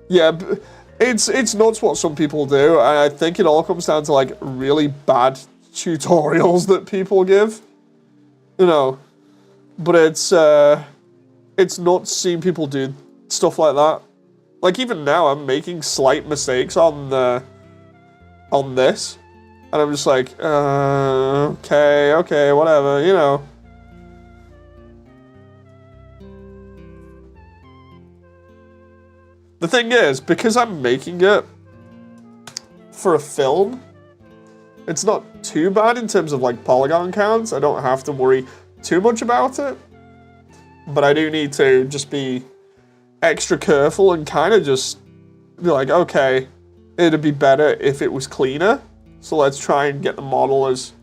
Yeah, it's nuts what some people do, and I think it all comes down to like really bad tutorials that people give, you know. But it's nuts seeing people do stuff like that. Like even now, I'm making slight mistakes on this, and I'm just like, okay, whatever, you know. The thing is, because I'm making it for a film, it's not too bad in terms of like polygon counts. I don't have to worry too much about it. But I do need to just be extra careful and kind of just be like, okay, it'd be better if it was cleaner. So let's try and get the model as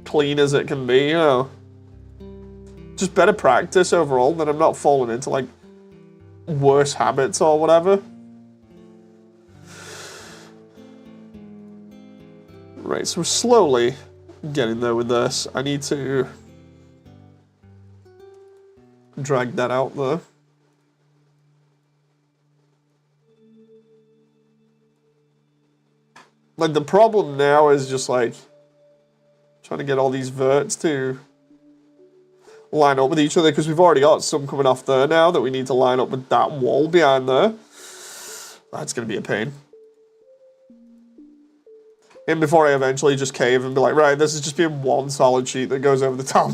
clean as it can be, you know. Just better practice overall, that I'm not falling into like worse habits or whatever. Right, so we're slowly getting there with this. I need to drag that out there. Like, the problem now is just, like, trying to get all these verts to line up with each other, because we've already got some coming off there now that we need to line up with that wall behind there. That's going to be a pain. And before I eventually just cave and be like, right, this is just being one solid sheet that goes over the top.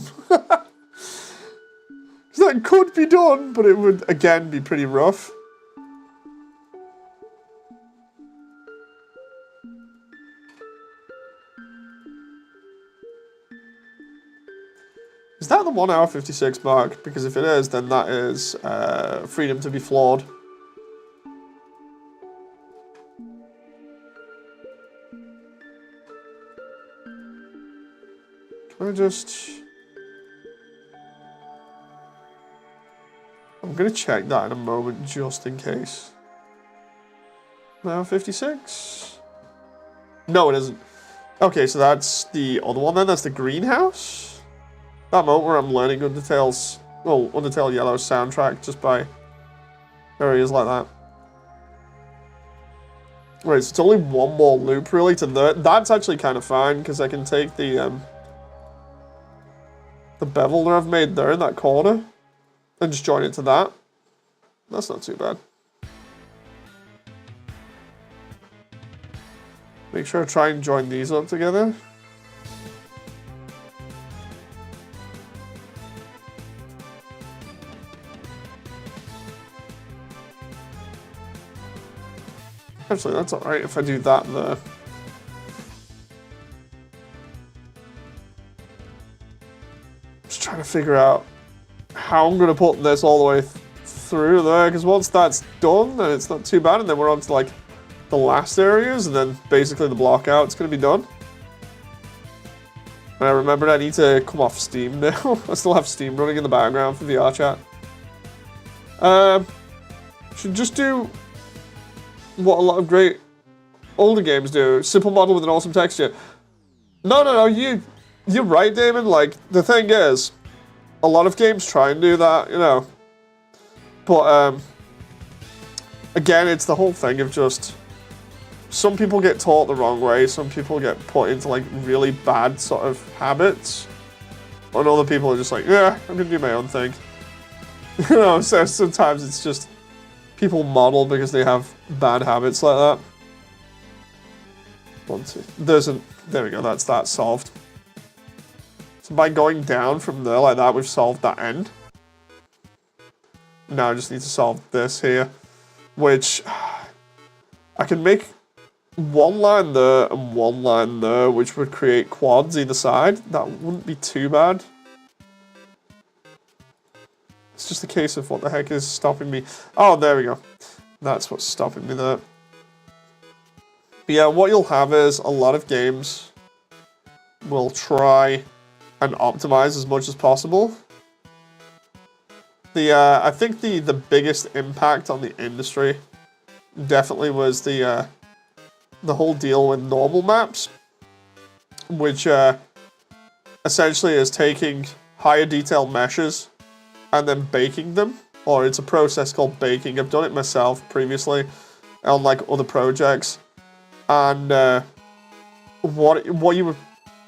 That could be done, but it would, again, be pretty rough. Is that the 1 hour 56 mark? Because if it is, then that is freedom to be flawed. Can I just... I'm going to check that in a moment, just in case. 1 hour 56? No, it isn't. Okay, so that's the other one then. That's the greenhouse. That moment where I'm learning Undertale's... Well, Undertale Yellow's soundtrack just by areas like that. Right, so it's only one more loop, really, to there. That's actually kind of fine, because I can take the bevel that I've made there in that corner and just join it to that. That's not too bad. Make sure I try and join these up together. Actually, that's alright if I do that there. Just trying to figure out how I'm going to put this all the way through there, because once that's done, then it's not too bad, and then we're on to, like, the last areas, and then basically the block out's going to be done. And I remembered I need to come off Steam now. I still have Steam running in the background for VR chat. Should just do what a lot of great older games do. Simple model with an awesome texture. No, you're right, Damon. Like, the thing is, a lot of games try and do that, you know. But, again, it's the whole thing of just... Some people get taught the wrong way. Some people get put into, like, really bad sort of habits. And other people are just like, yeah, I'm gonna do my own thing. You know, so sometimes it's just... People model because they have bad habits like that. 1, 2. There we go, that's that solved. So by going down from there like that, we've solved that end. Now I just need to solve this here, which I can make one line there and one line there, which would create quads either side. That wouldn't be too bad. It's just a case of what the heck is stopping me. Oh, there we go. That's what's stopping me there. But yeah, what you'll have is a lot of games will try and optimize as much as possible. I think the biggest impact on the industry definitely was the whole deal with normal maps, which essentially is taking higher detail meshes and then baking them, or it's a process called baking. I've done it myself previously on like other projects, and what you would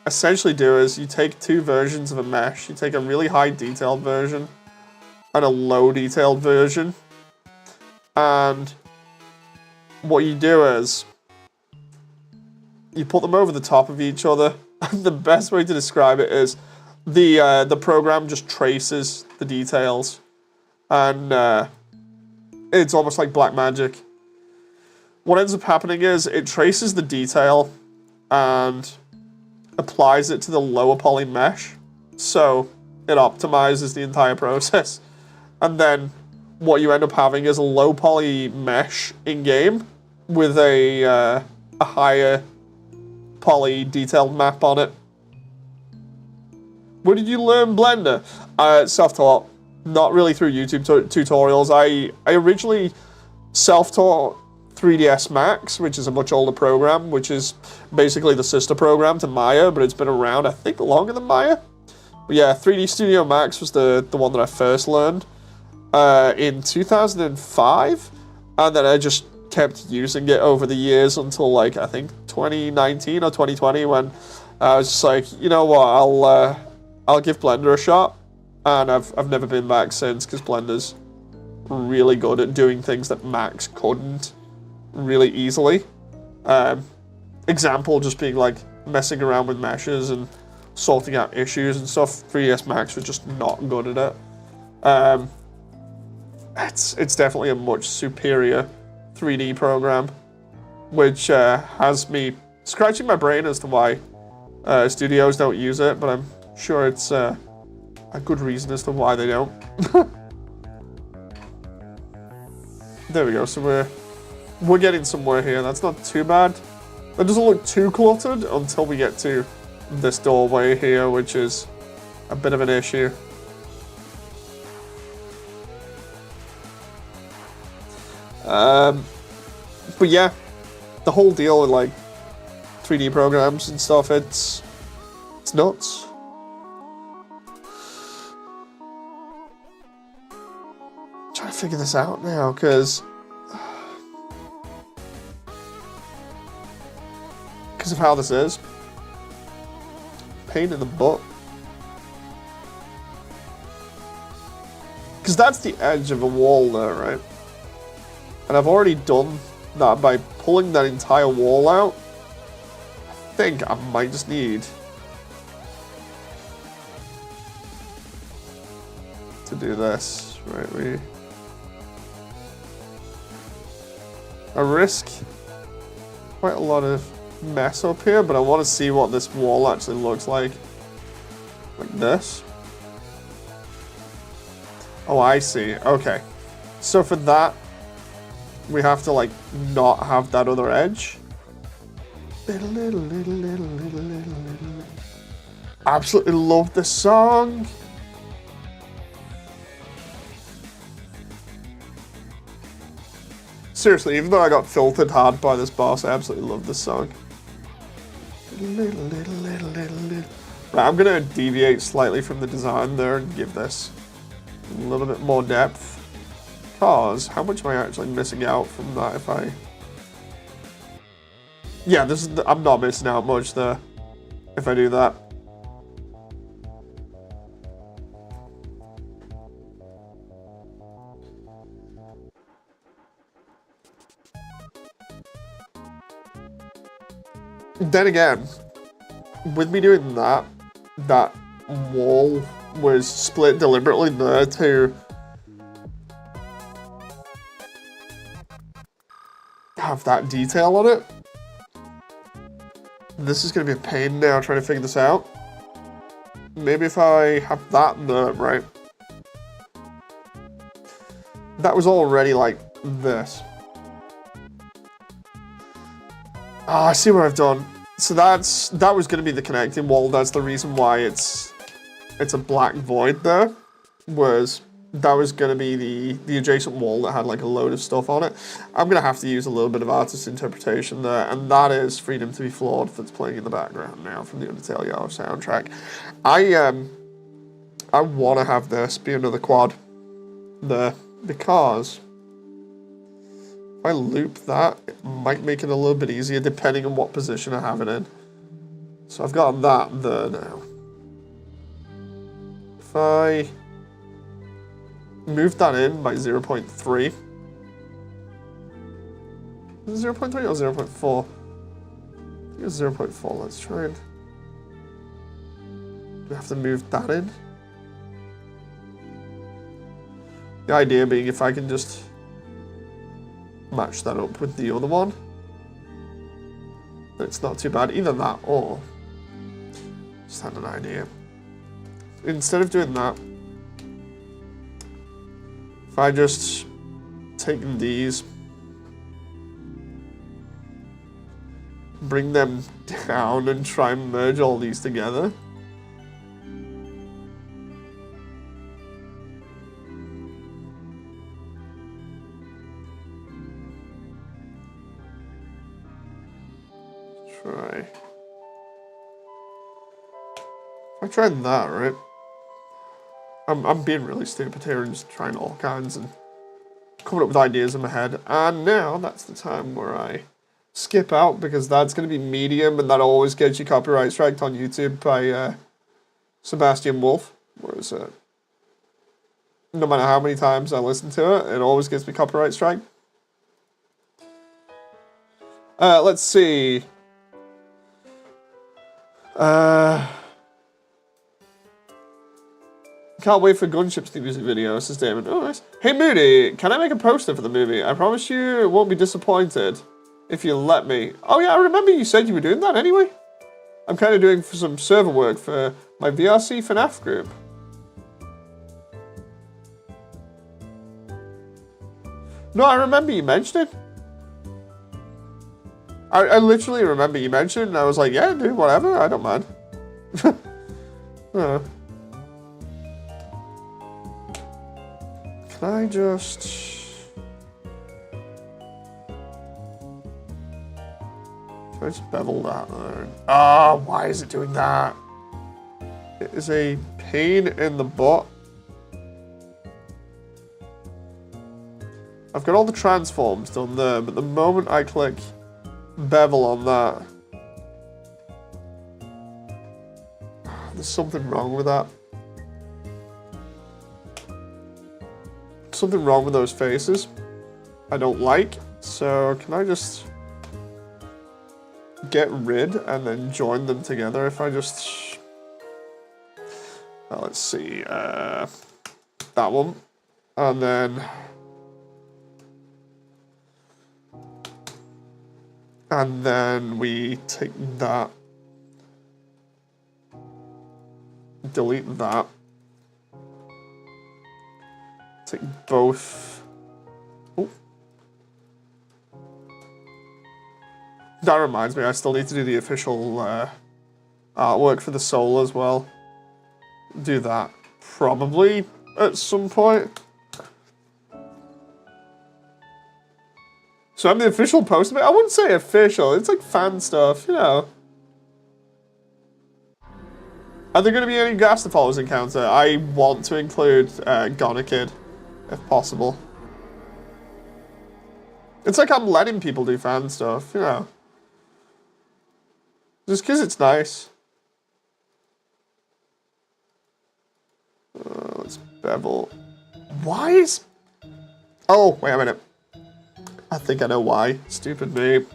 essentially do is you take two versions of a mesh. You take a really high detailed version and a low detailed version, and what you do is you put them over the top of each other. And the best way to describe it is the program just traces the details, and it's almost like black magic. What ends up happening is it traces the detail and applies it to the lower poly mesh, so it optimizes the entire process. And then what you end up having is a low poly mesh in game with a higher poly detailed map on it. Where did you learn Blender? Self-taught. Not really through YouTube tutorials. I originally self-taught 3ds Max, which is a much older program, which is basically the sister program to Maya, but it's been around, I think, longer than Maya. But yeah, 3D Studio Max was the one that I first learned in 2005, and then I just kept using it over the years until like I think 2019 or 2020 when I was just like, you know what, I'll give Blender a shot, and I've never been back since because Blender's really good at doing things that Macs couldn't really easily. Example just being like messing around with meshes and sorting out issues and stuff. 3ds Max was just not good at it. It's definitely a much superior 3D program, which has me scratching my brain as to why studios don't use it, but I'm sure it's a good reason as to why they don't. There we go, so we're getting somewhere here. That's not too bad. That doesn't look too cluttered until we get to this doorway here, which is a bit of an issue. But yeah, the whole deal with like 3D programs and stuff, it's nuts. I'm trying to figure this out now, because of how this is. Pain in the butt. Because that's the edge of a wall there, right? And I've already done that by pulling that entire wall out. I think I might just need to do this, right? I risk quite a lot of mess up here, but I want to see what this wall actually looks like this. Oh, I see. Okay, so for that we have to like not have that other edge. Absolutely love this song. Seriously, even though I got filtered hard by this boss, I absolutely love this song. Right, I'm gonna deviate slightly from the design there and give this a little bit more depth. Because how much am I actually missing out from that if I... Yeah, I'm not missing out much there if I do that. Then again, with me doing that wall was split deliberately there to have that detail on it. This is going to be a pain now trying to figure this out. Maybe if I have that there, right? That was already like this. Ah, I see what I've done. So that was going to be the connecting wall. That's the reason why it's a black void there. That was going to be the adjacent wall that had like a load of stuff on it. I'm going to have to use a little bit of artist interpretation there, and that is Freedom to be Flawed that's playing in the background now from the UndertaleAU soundtrack. I want to have this be another quad there, because if I loop that, it might make it a little bit easier depending on what position I have it in. So I've got that there now. If I move that in by 0.3. Is it 0.3 or 0.4? I think it's 0.4. Let's try and... Do we have to move that in? The idea being if I can just match that up with the other one, it's not too bad. Either that or... Just had an idea. Instead of doing that, if I just take these, bring them down and try and merge all these together. Try. I tried that, right? I'm being really stupid here and just trying all kinds, and coming up with ideas in my head. And now that's the time where I skip out because that's going to be medium and that always gets you copyright striked on YouTube by Sebastian Wolf. Whereas no matter how many times I listen to it, it always gets me copyright strike. Let's see. Can't wait for Gunship's new music video, says Damon. Oh, nice. Hey, Moody, can I make a poster for the movie? I promise you won't be disappointed if you let me. Oh, yeah, I remember you said you were doing that anyway. I'm kind of doing some server work for my VRC FNAF group. No, I remember you mentioning it. I literally remember you mentioned it, and I was like, yeah, dude, whatever, I don't mind. Can I just bevel that there? Ah, why is it doing that? It is a pain in the butt. I've got all the transforms done there, but the moment I click bevel on that, there's something wrong with that. Something wrong with those faces I don't like. So can I just get rid and then join them together if I just... let's see, that one. And then... And then we take that, delete that, take both. Oh. That reminds me, I still need to do the official artwork for the soul as well. Do that probably at some point. So I'm the official poster. I wouldn't say official. It's like fan stuff, you know. Are there going to be any Gaster Followers encounter? I want to include Goner Kid, if possible. It's like I'm letting people do fan stuff, you know. Just because it's nice. Let's bevel. Why is... Oh, wait a minute. I think I know why. Stupid me.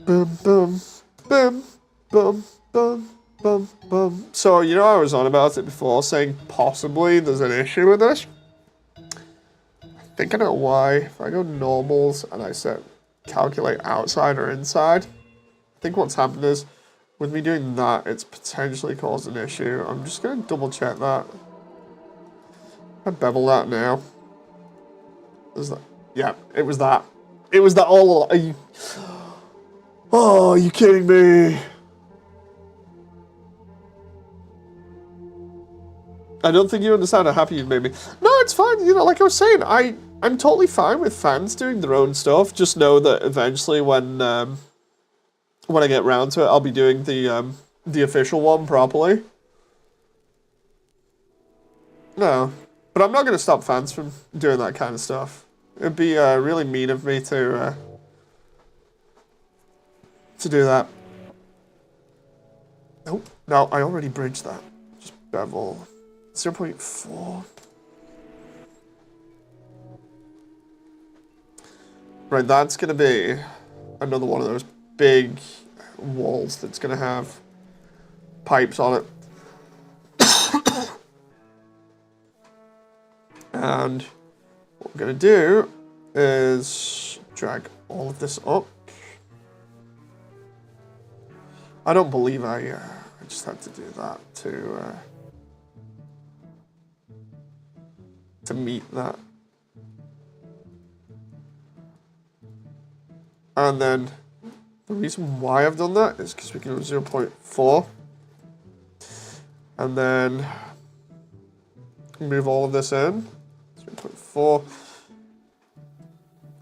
Boom, boom, boom, boom, boom, boom, boom. So, you know, I was on about it before, saying possibly there's an issue with this. I think I know why. If I go normals and I set calculate outside or inside, I think what's happened is, with me doing that, it's potentially caused an issue. I'm just going to double check that. I bevel that now. Is that... Yeah, it was that. It was that all... Are you... Oh, are you kidding me? I don't think you understand how happy you've made me. No, it's fine. You know, like I was saying, I'm totally fine with fans doing their own stuff. Just know that eventually when I get round to it, I'll be doing the official one properly. No. But I'm not going to stop fans from doing that kind of stuff. It'd be really mean of me to do that. Nope. No, I already bridged that. Just bevel 0.4. Right, that's gonna be another one of those big walls that's gonna have pipes on it. And what we're going to do is drag all of this up. I don't believe I just had to do that to meet that. And then the reason why I've done that is because we can do 0.4. And then move all of this in. 0.4.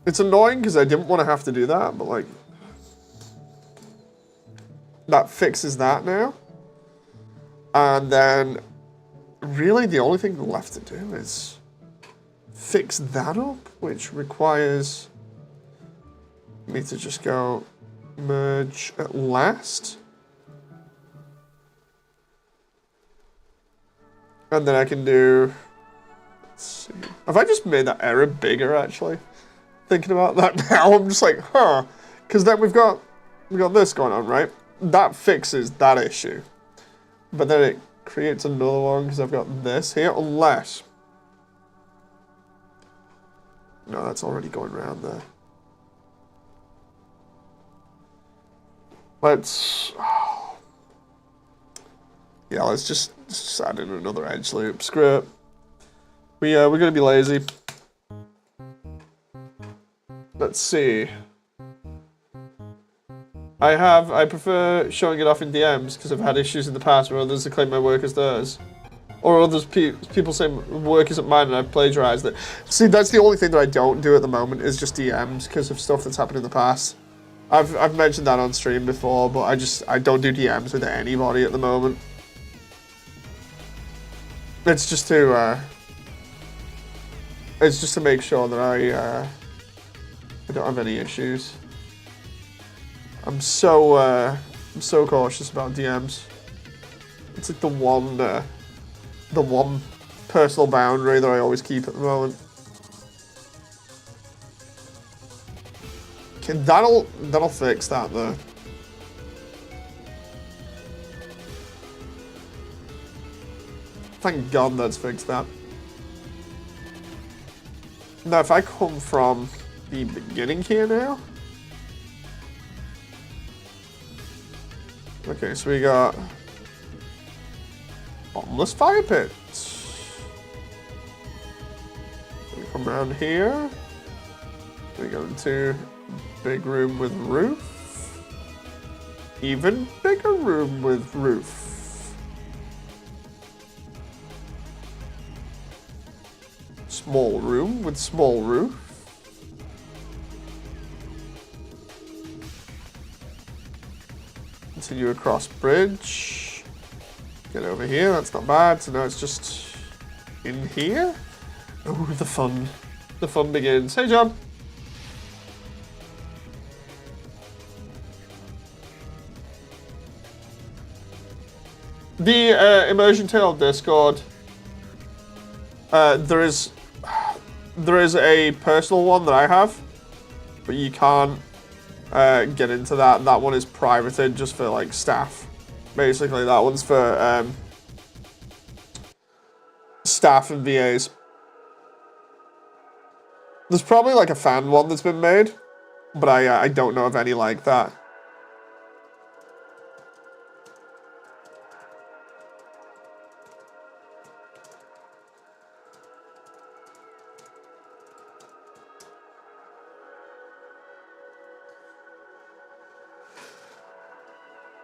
It's annoying because I didn't want to have to do that, but like, that fixes that now. And then really the only thing left to do is fix that up, which requires me to just go merge at last. And then I can do, let's see. Have I just made that error bigger, actually? Thinking about that now, I'm just like, huh. Because then we've got this going on, right? That fixes that issue. But then it creates another one because I've got this here, unless... No, that's already going around there. Let's... Yeah, let's just add in another edge loop. Screw it. We're gonna be lazy. Let's see. I prefer showing it off in DMs because I've had issues in the past where others have claimed my work as theirs. Or others people say work isn't mine and I've plagiarized it. See, that's the only thing that I don't do at the moment is just DMs because of stuff that's happened in the past. I've mentioned that on stream before, but I don't do DMs with anybody at the moment. It's just to make sure that I don't have any issues. I'm so cautious about DMs. It's like the one personal boundary that I always keep at the moment. Okay, that'll fix that though. Thank God that's fixed that. Now, if I come from the beginning here now. Okay, so we got bottomless fire pit. We come around here. We go into big room with roof. Even bigger room with roof. Small room with small roof. Continue across bridge. Get over here, that's not bad. So now it's just in here. Oh, the fun. The fun begins. Hey, John. The Immersiontale Discord. There is a personal one that I have, but you can't get into that. That one is privated just for like staff. Basically, that one's for staff and VAs. There's probably like a fan one that's been made, but I don't know of any like that.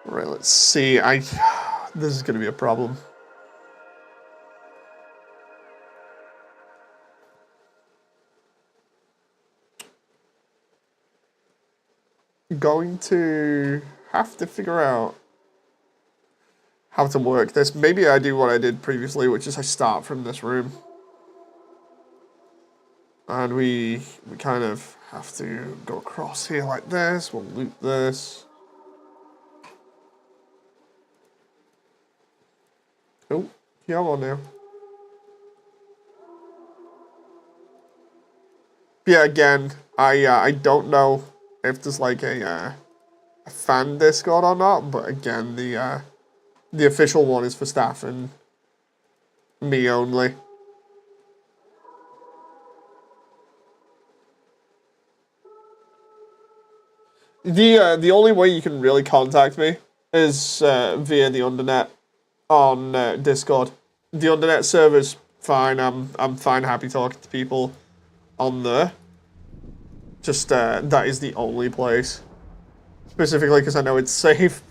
Right, let's see. This is going to be a problem. Going to have to figure out how to work this. Maybe I do what I did previously, which is I start from this room. And we kind of have to go across here like this. We'll loop this. Oh, yeah, I'm on now. Yeah, again, I don't know if there's like a fan Discord or not, but again, the official one is for staff and me only. The only way you can really contact me is via the Undernet on Discord. The Undernet server's fine. I'm fine, happy talking to people on there. Just that is the only place, specifically because I know it's safe.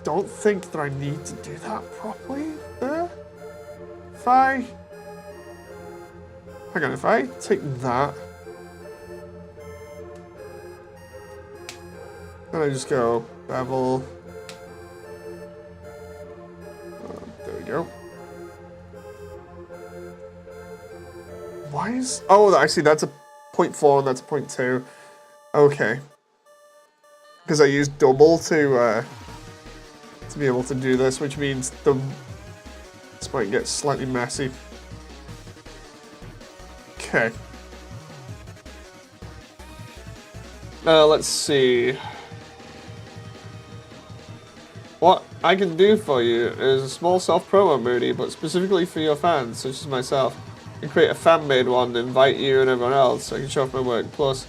don't think that I need to do that properly there. If I... Hang on, if I take that... And I just go bevel. There we go. Why is... Oh, I see, that's a 0.4 and that's a 0.2. Okay. Because I used double to be able to do this, which means this might get slightly messy. Okay. Let's see. What I can do for you is a small self-promo moody, but specifically for your fans, such as myself. I can create a fan-made one to invite you and everyone else, so I can show off my work. Plus,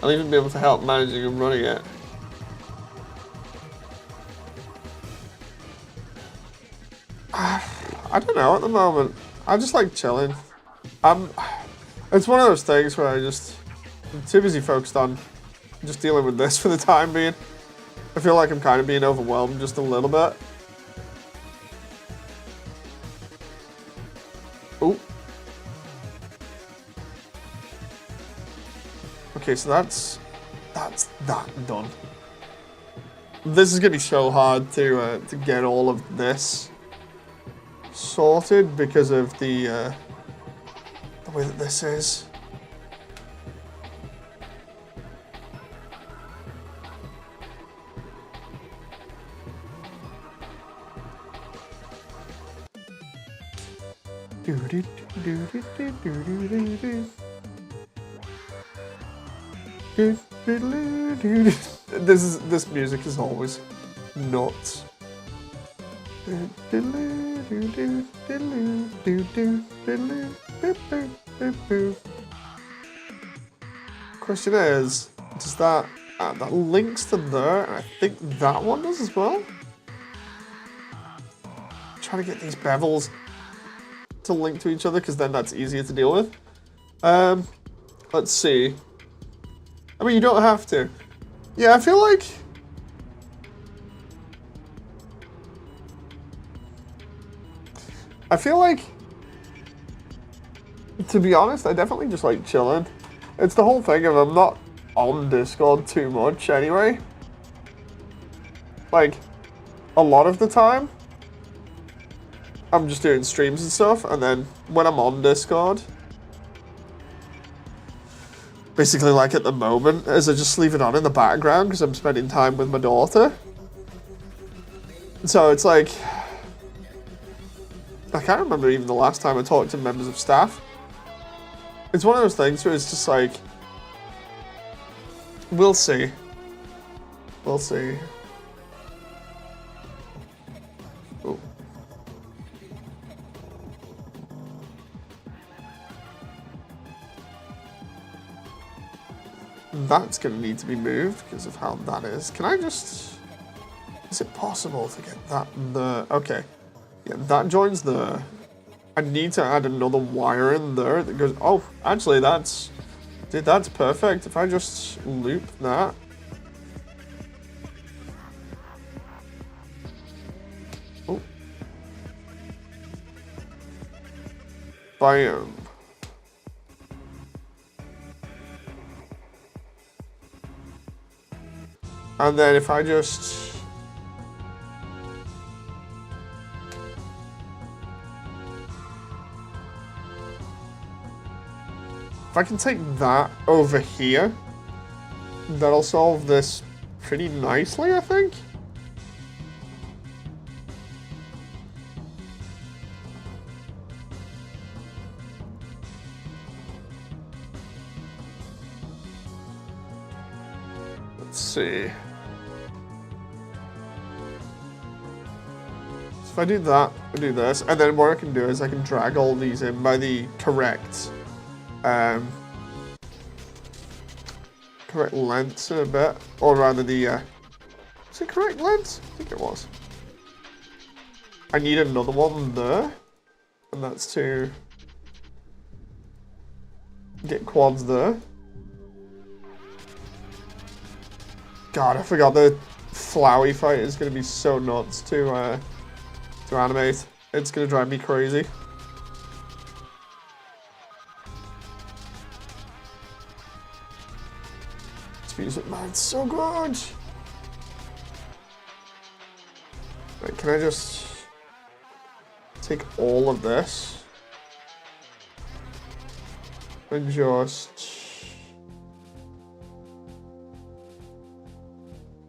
I'll even be able to help managing and running it. I don't know at the moment. I just like chilling. It's one of those things where I'm too busy focused on just dealing with this for the time being. I feel like I'm kind of being overwhelmed just a little bit. Oh. Okay, so that's that done. This is gonna be so hard to get all of this sorted because of the way that this is. This music is always nuts. Question is, does that links to there, and I think that one does as well. I'm trying to get these bevels to link to each other because then that's easier to deal with. Let's see. I mean, you don't have to. Yeah, I feel like to be honest, I definitely just like chilling. It's the whole thing of I'm not on Discord too much anyway. Like, a lot of the time, I'm just doing streams and stuff, and then when I'm on Discord, basically like at the moment, is I just leave it on in the background because I'm spending time with my daughter. So it's like, I can't remember even the last time I talked to members of staff. It's one of those things where it's just like, we'll see. We'll see. Oh. That's going to need to be moved because of how that is. Can I just... Is it possible to get that there? Okay. Yeah, that joins there. I need to add another wire in there that goes... Oh, actually, that's... Dude, that's perfect. If I just loop that... Oh. Bam. And then if I just... If I can take that over here, that'll solve this pretty nicely, I think. Let's see. So if I do that, I do this, and then what I can do is I can drag all these in by the correct correct lengths in a bit, or rather the, is it correct lengths? I think it was. I need another one there, and that's to get quads there. God, I forgot the Flowey fight is going to be so nuts to animate. It's going to drive me crazy. This music, man, it's so good. Right, can I just take all of this and just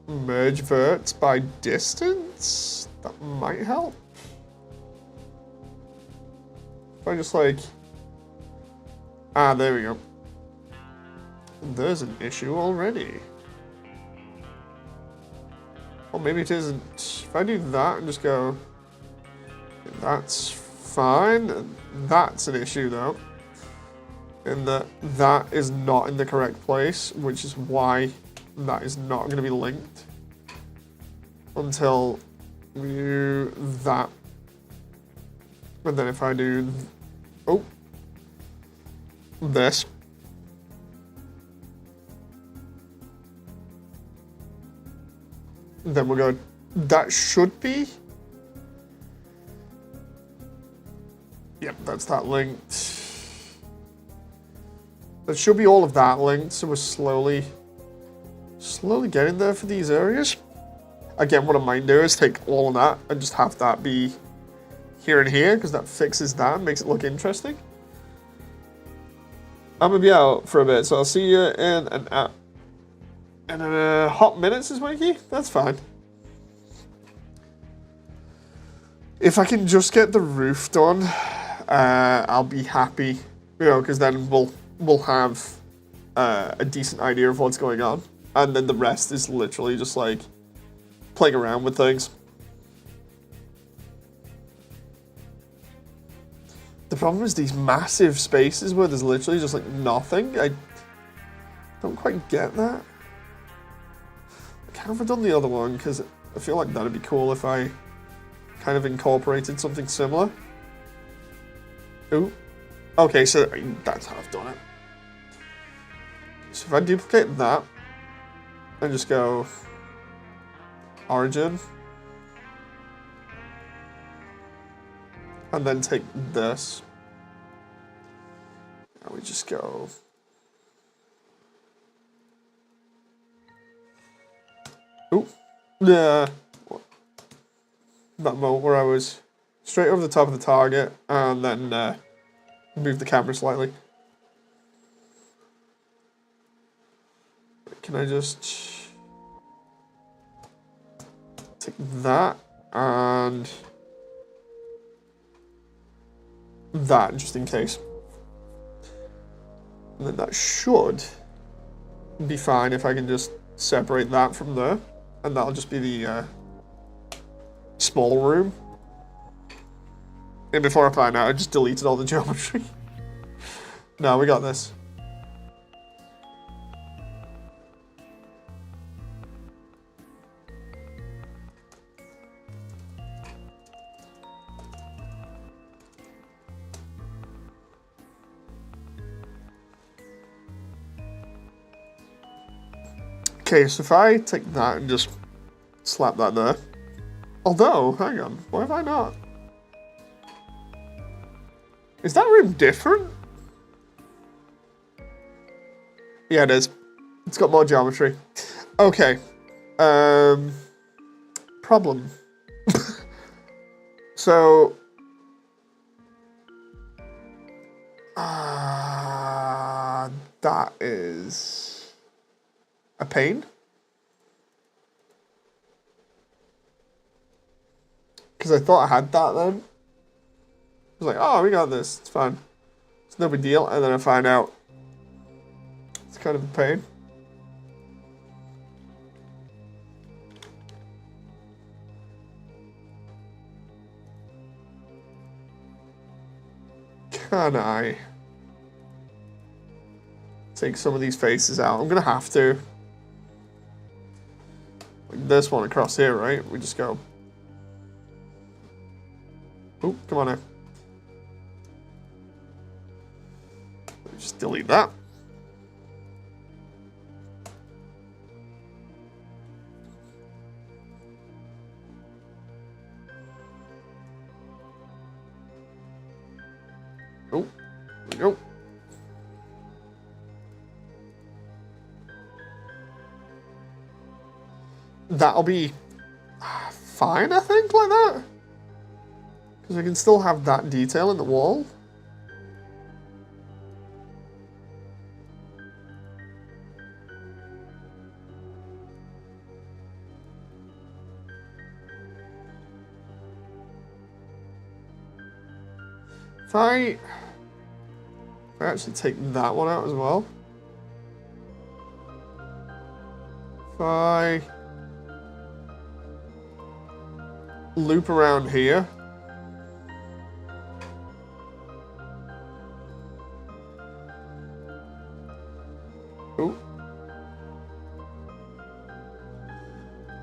merge verts by distance? That might help. If I just like, there we go. There's an issue already. Well, maybe it isn't. If I do that and just go, that's fine. That's an issue though. In that that is not in the correct place, which is why that is not going to be linked until we do that. And then if I do, this. Then we'll go, that should be. Yep, that's that linked. That should be all of that linked, so we're slowly getting there for these areas. Again, what I might do is take all of that and just have that be here and here, because that fixes that and makes it look interesting. I'm gonna be out for a bit, so I'll see you in a hot minute, says Mikey. That's fine. If I can just get the roof done, I'll be happy, you know, because then we'll have a decent idea of what's going on, and then the rest is literally just like playing around with things. The problem is these massive spaces where there's literally just like nothing. I don't quite get that. Like, how have I done the other one? Because I feel like that'd be cool if I kind of incorporated something similar. Ooh. Okay, so that's how I've done it. So if I duplicate that and just go origin and then take this, and we just go that moment where I was straight over the top of the target and then move the camera slightly. Can I just take that and that just in case? And then that should be fine if I can just separate that from there, and that'll just be the smaller room. And before I find out, I just deleted all the geometry. No, we got this. Okay, so if I take that and just slap that there. Although, hang on, why have I not? Is that room different? Yeah, it is. It's got more geometry. Okay. Problem. So... that is... a pain. Because I thought I had that then. I was like, oh, we got this. It's fine. It's no big deal. And then I find out it's kind of a pain. Can I take some of these faces out? I'm going to have to. Like this one across here, right? We just go. Oh, come on now. Just delete that. There we go. That'll be fine, I think, like that. Because we can still have that detail in the wall. If I actually take that one out as well. If I loop around here. Ooh.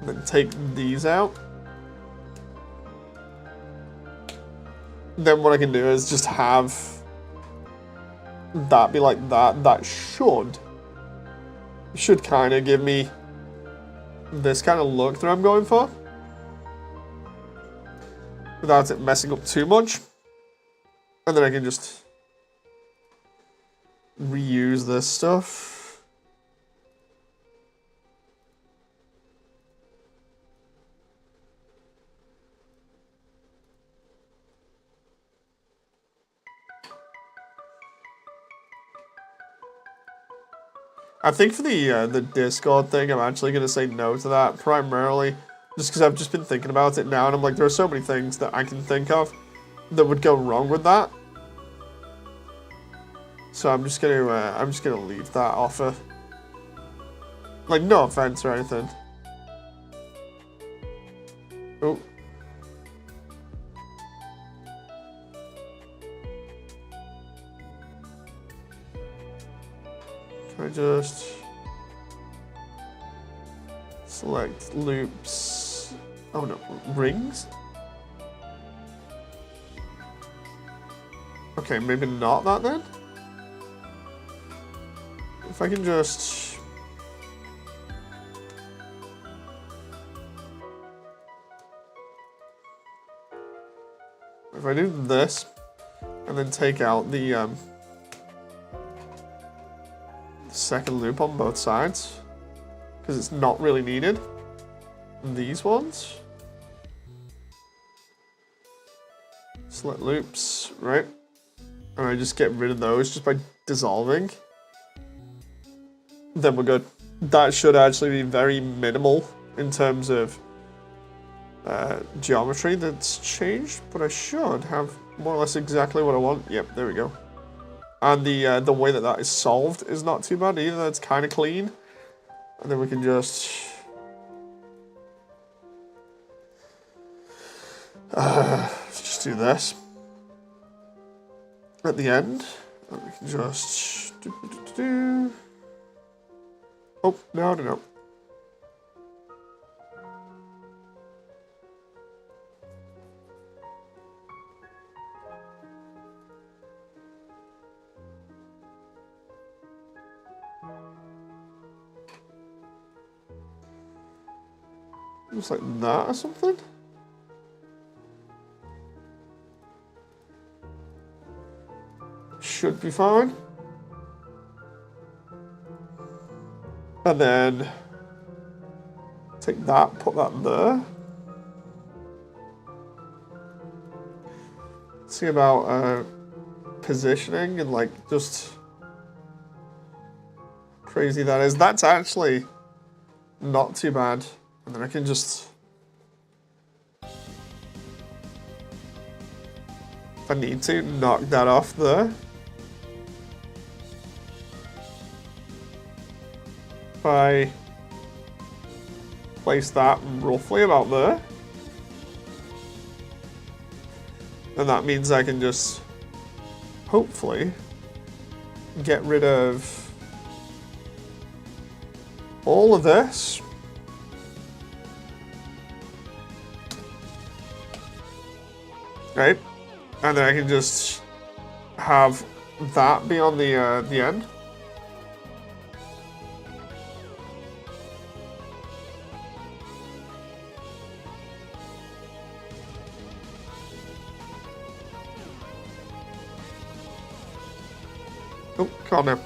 Then take these out. Then what I can do is just have that be like that. That should kind of give me this kind of look that I'm going for. Without it messing up too much. And then I can just reuse this stuff. I think for the Discord thing, I'm actually going to say no to that, primarily just because I've just been thinking about it now, and I'm like, there are so many things that I can think of that would go wrong with that. So I'm just gonna leave that offer. Like, no offense or anything. Oh. Can I just select loops? Oh no, rings? Okay, maybe not that then? If I can just... If I do this, and then take out the second loop on both sides, because it's not really needed. These ones. Select loops, right? And I just get rid of those just by dissolving. Then we're good. That should actually be very minimal in terms of geometry that's changed, but I should have more or less exactly what I want. Yep, there we go. And the way that that is solved is not too bad either. That's kind of clean. And then we can just... let's just do this. At the end, and we can just... Oh, no. Just like that or something? Should be fine. And then take that, put that there. See about positioning and like just crazy that is. That's actually not too bad. And then I can just, if I need to, knock that off there. If I place that roughly about there, then that means I can just hopefully get rid of all of this. Right? And then I can just have that be on the end. Come on now.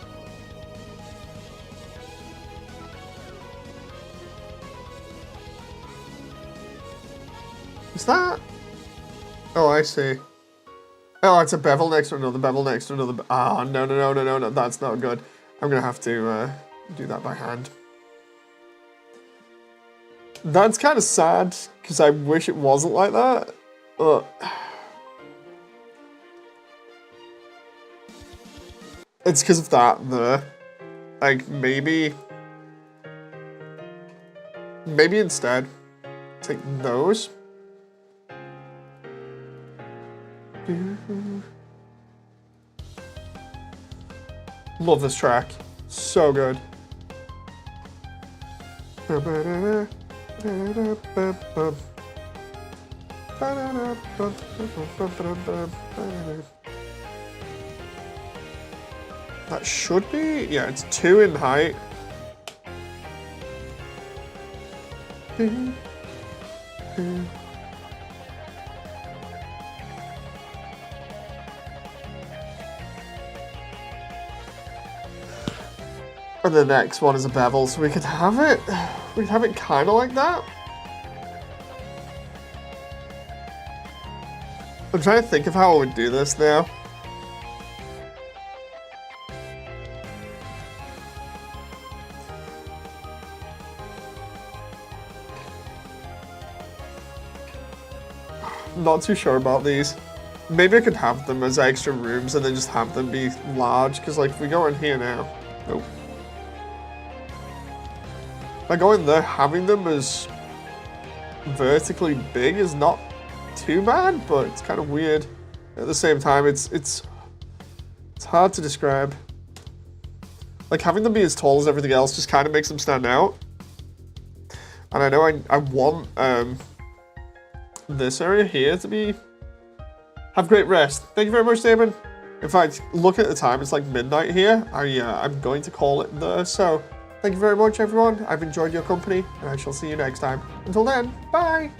Is that? Oh, I see. Oh, it's a bevel next to another bevel next to another. Ah, no, no, no, no, no, no. That's not good. I'm gonna have to do that by hand. That's kind of sad because I wish it wasn't like that. It's because of that there. Like maybe instead take those. Love this track. So good. That should be, yeah, it's 2 in height. And the next one is a bevel, so we could have it. We'd have it kind of like that. I'm trying to think of how I would do this now. Not too sure about these. Maybe I could have them as extra rooms and then just have them be large, because like if we go in here now, nope. If I go in there, having them as vertically big is not too bad, but it's kind of weird. At the same time, it's hard to describe. Like having them be as tall as everything else just kind of makes them stand out. And I know I want this area here to have great rest. Thank you very much, Damon. In fact, look at the time, it's like midnight here. I'm going to call it there, so thank you very much, everyone. I've enjoyed your company, and I shall see you next time. Until then, bye!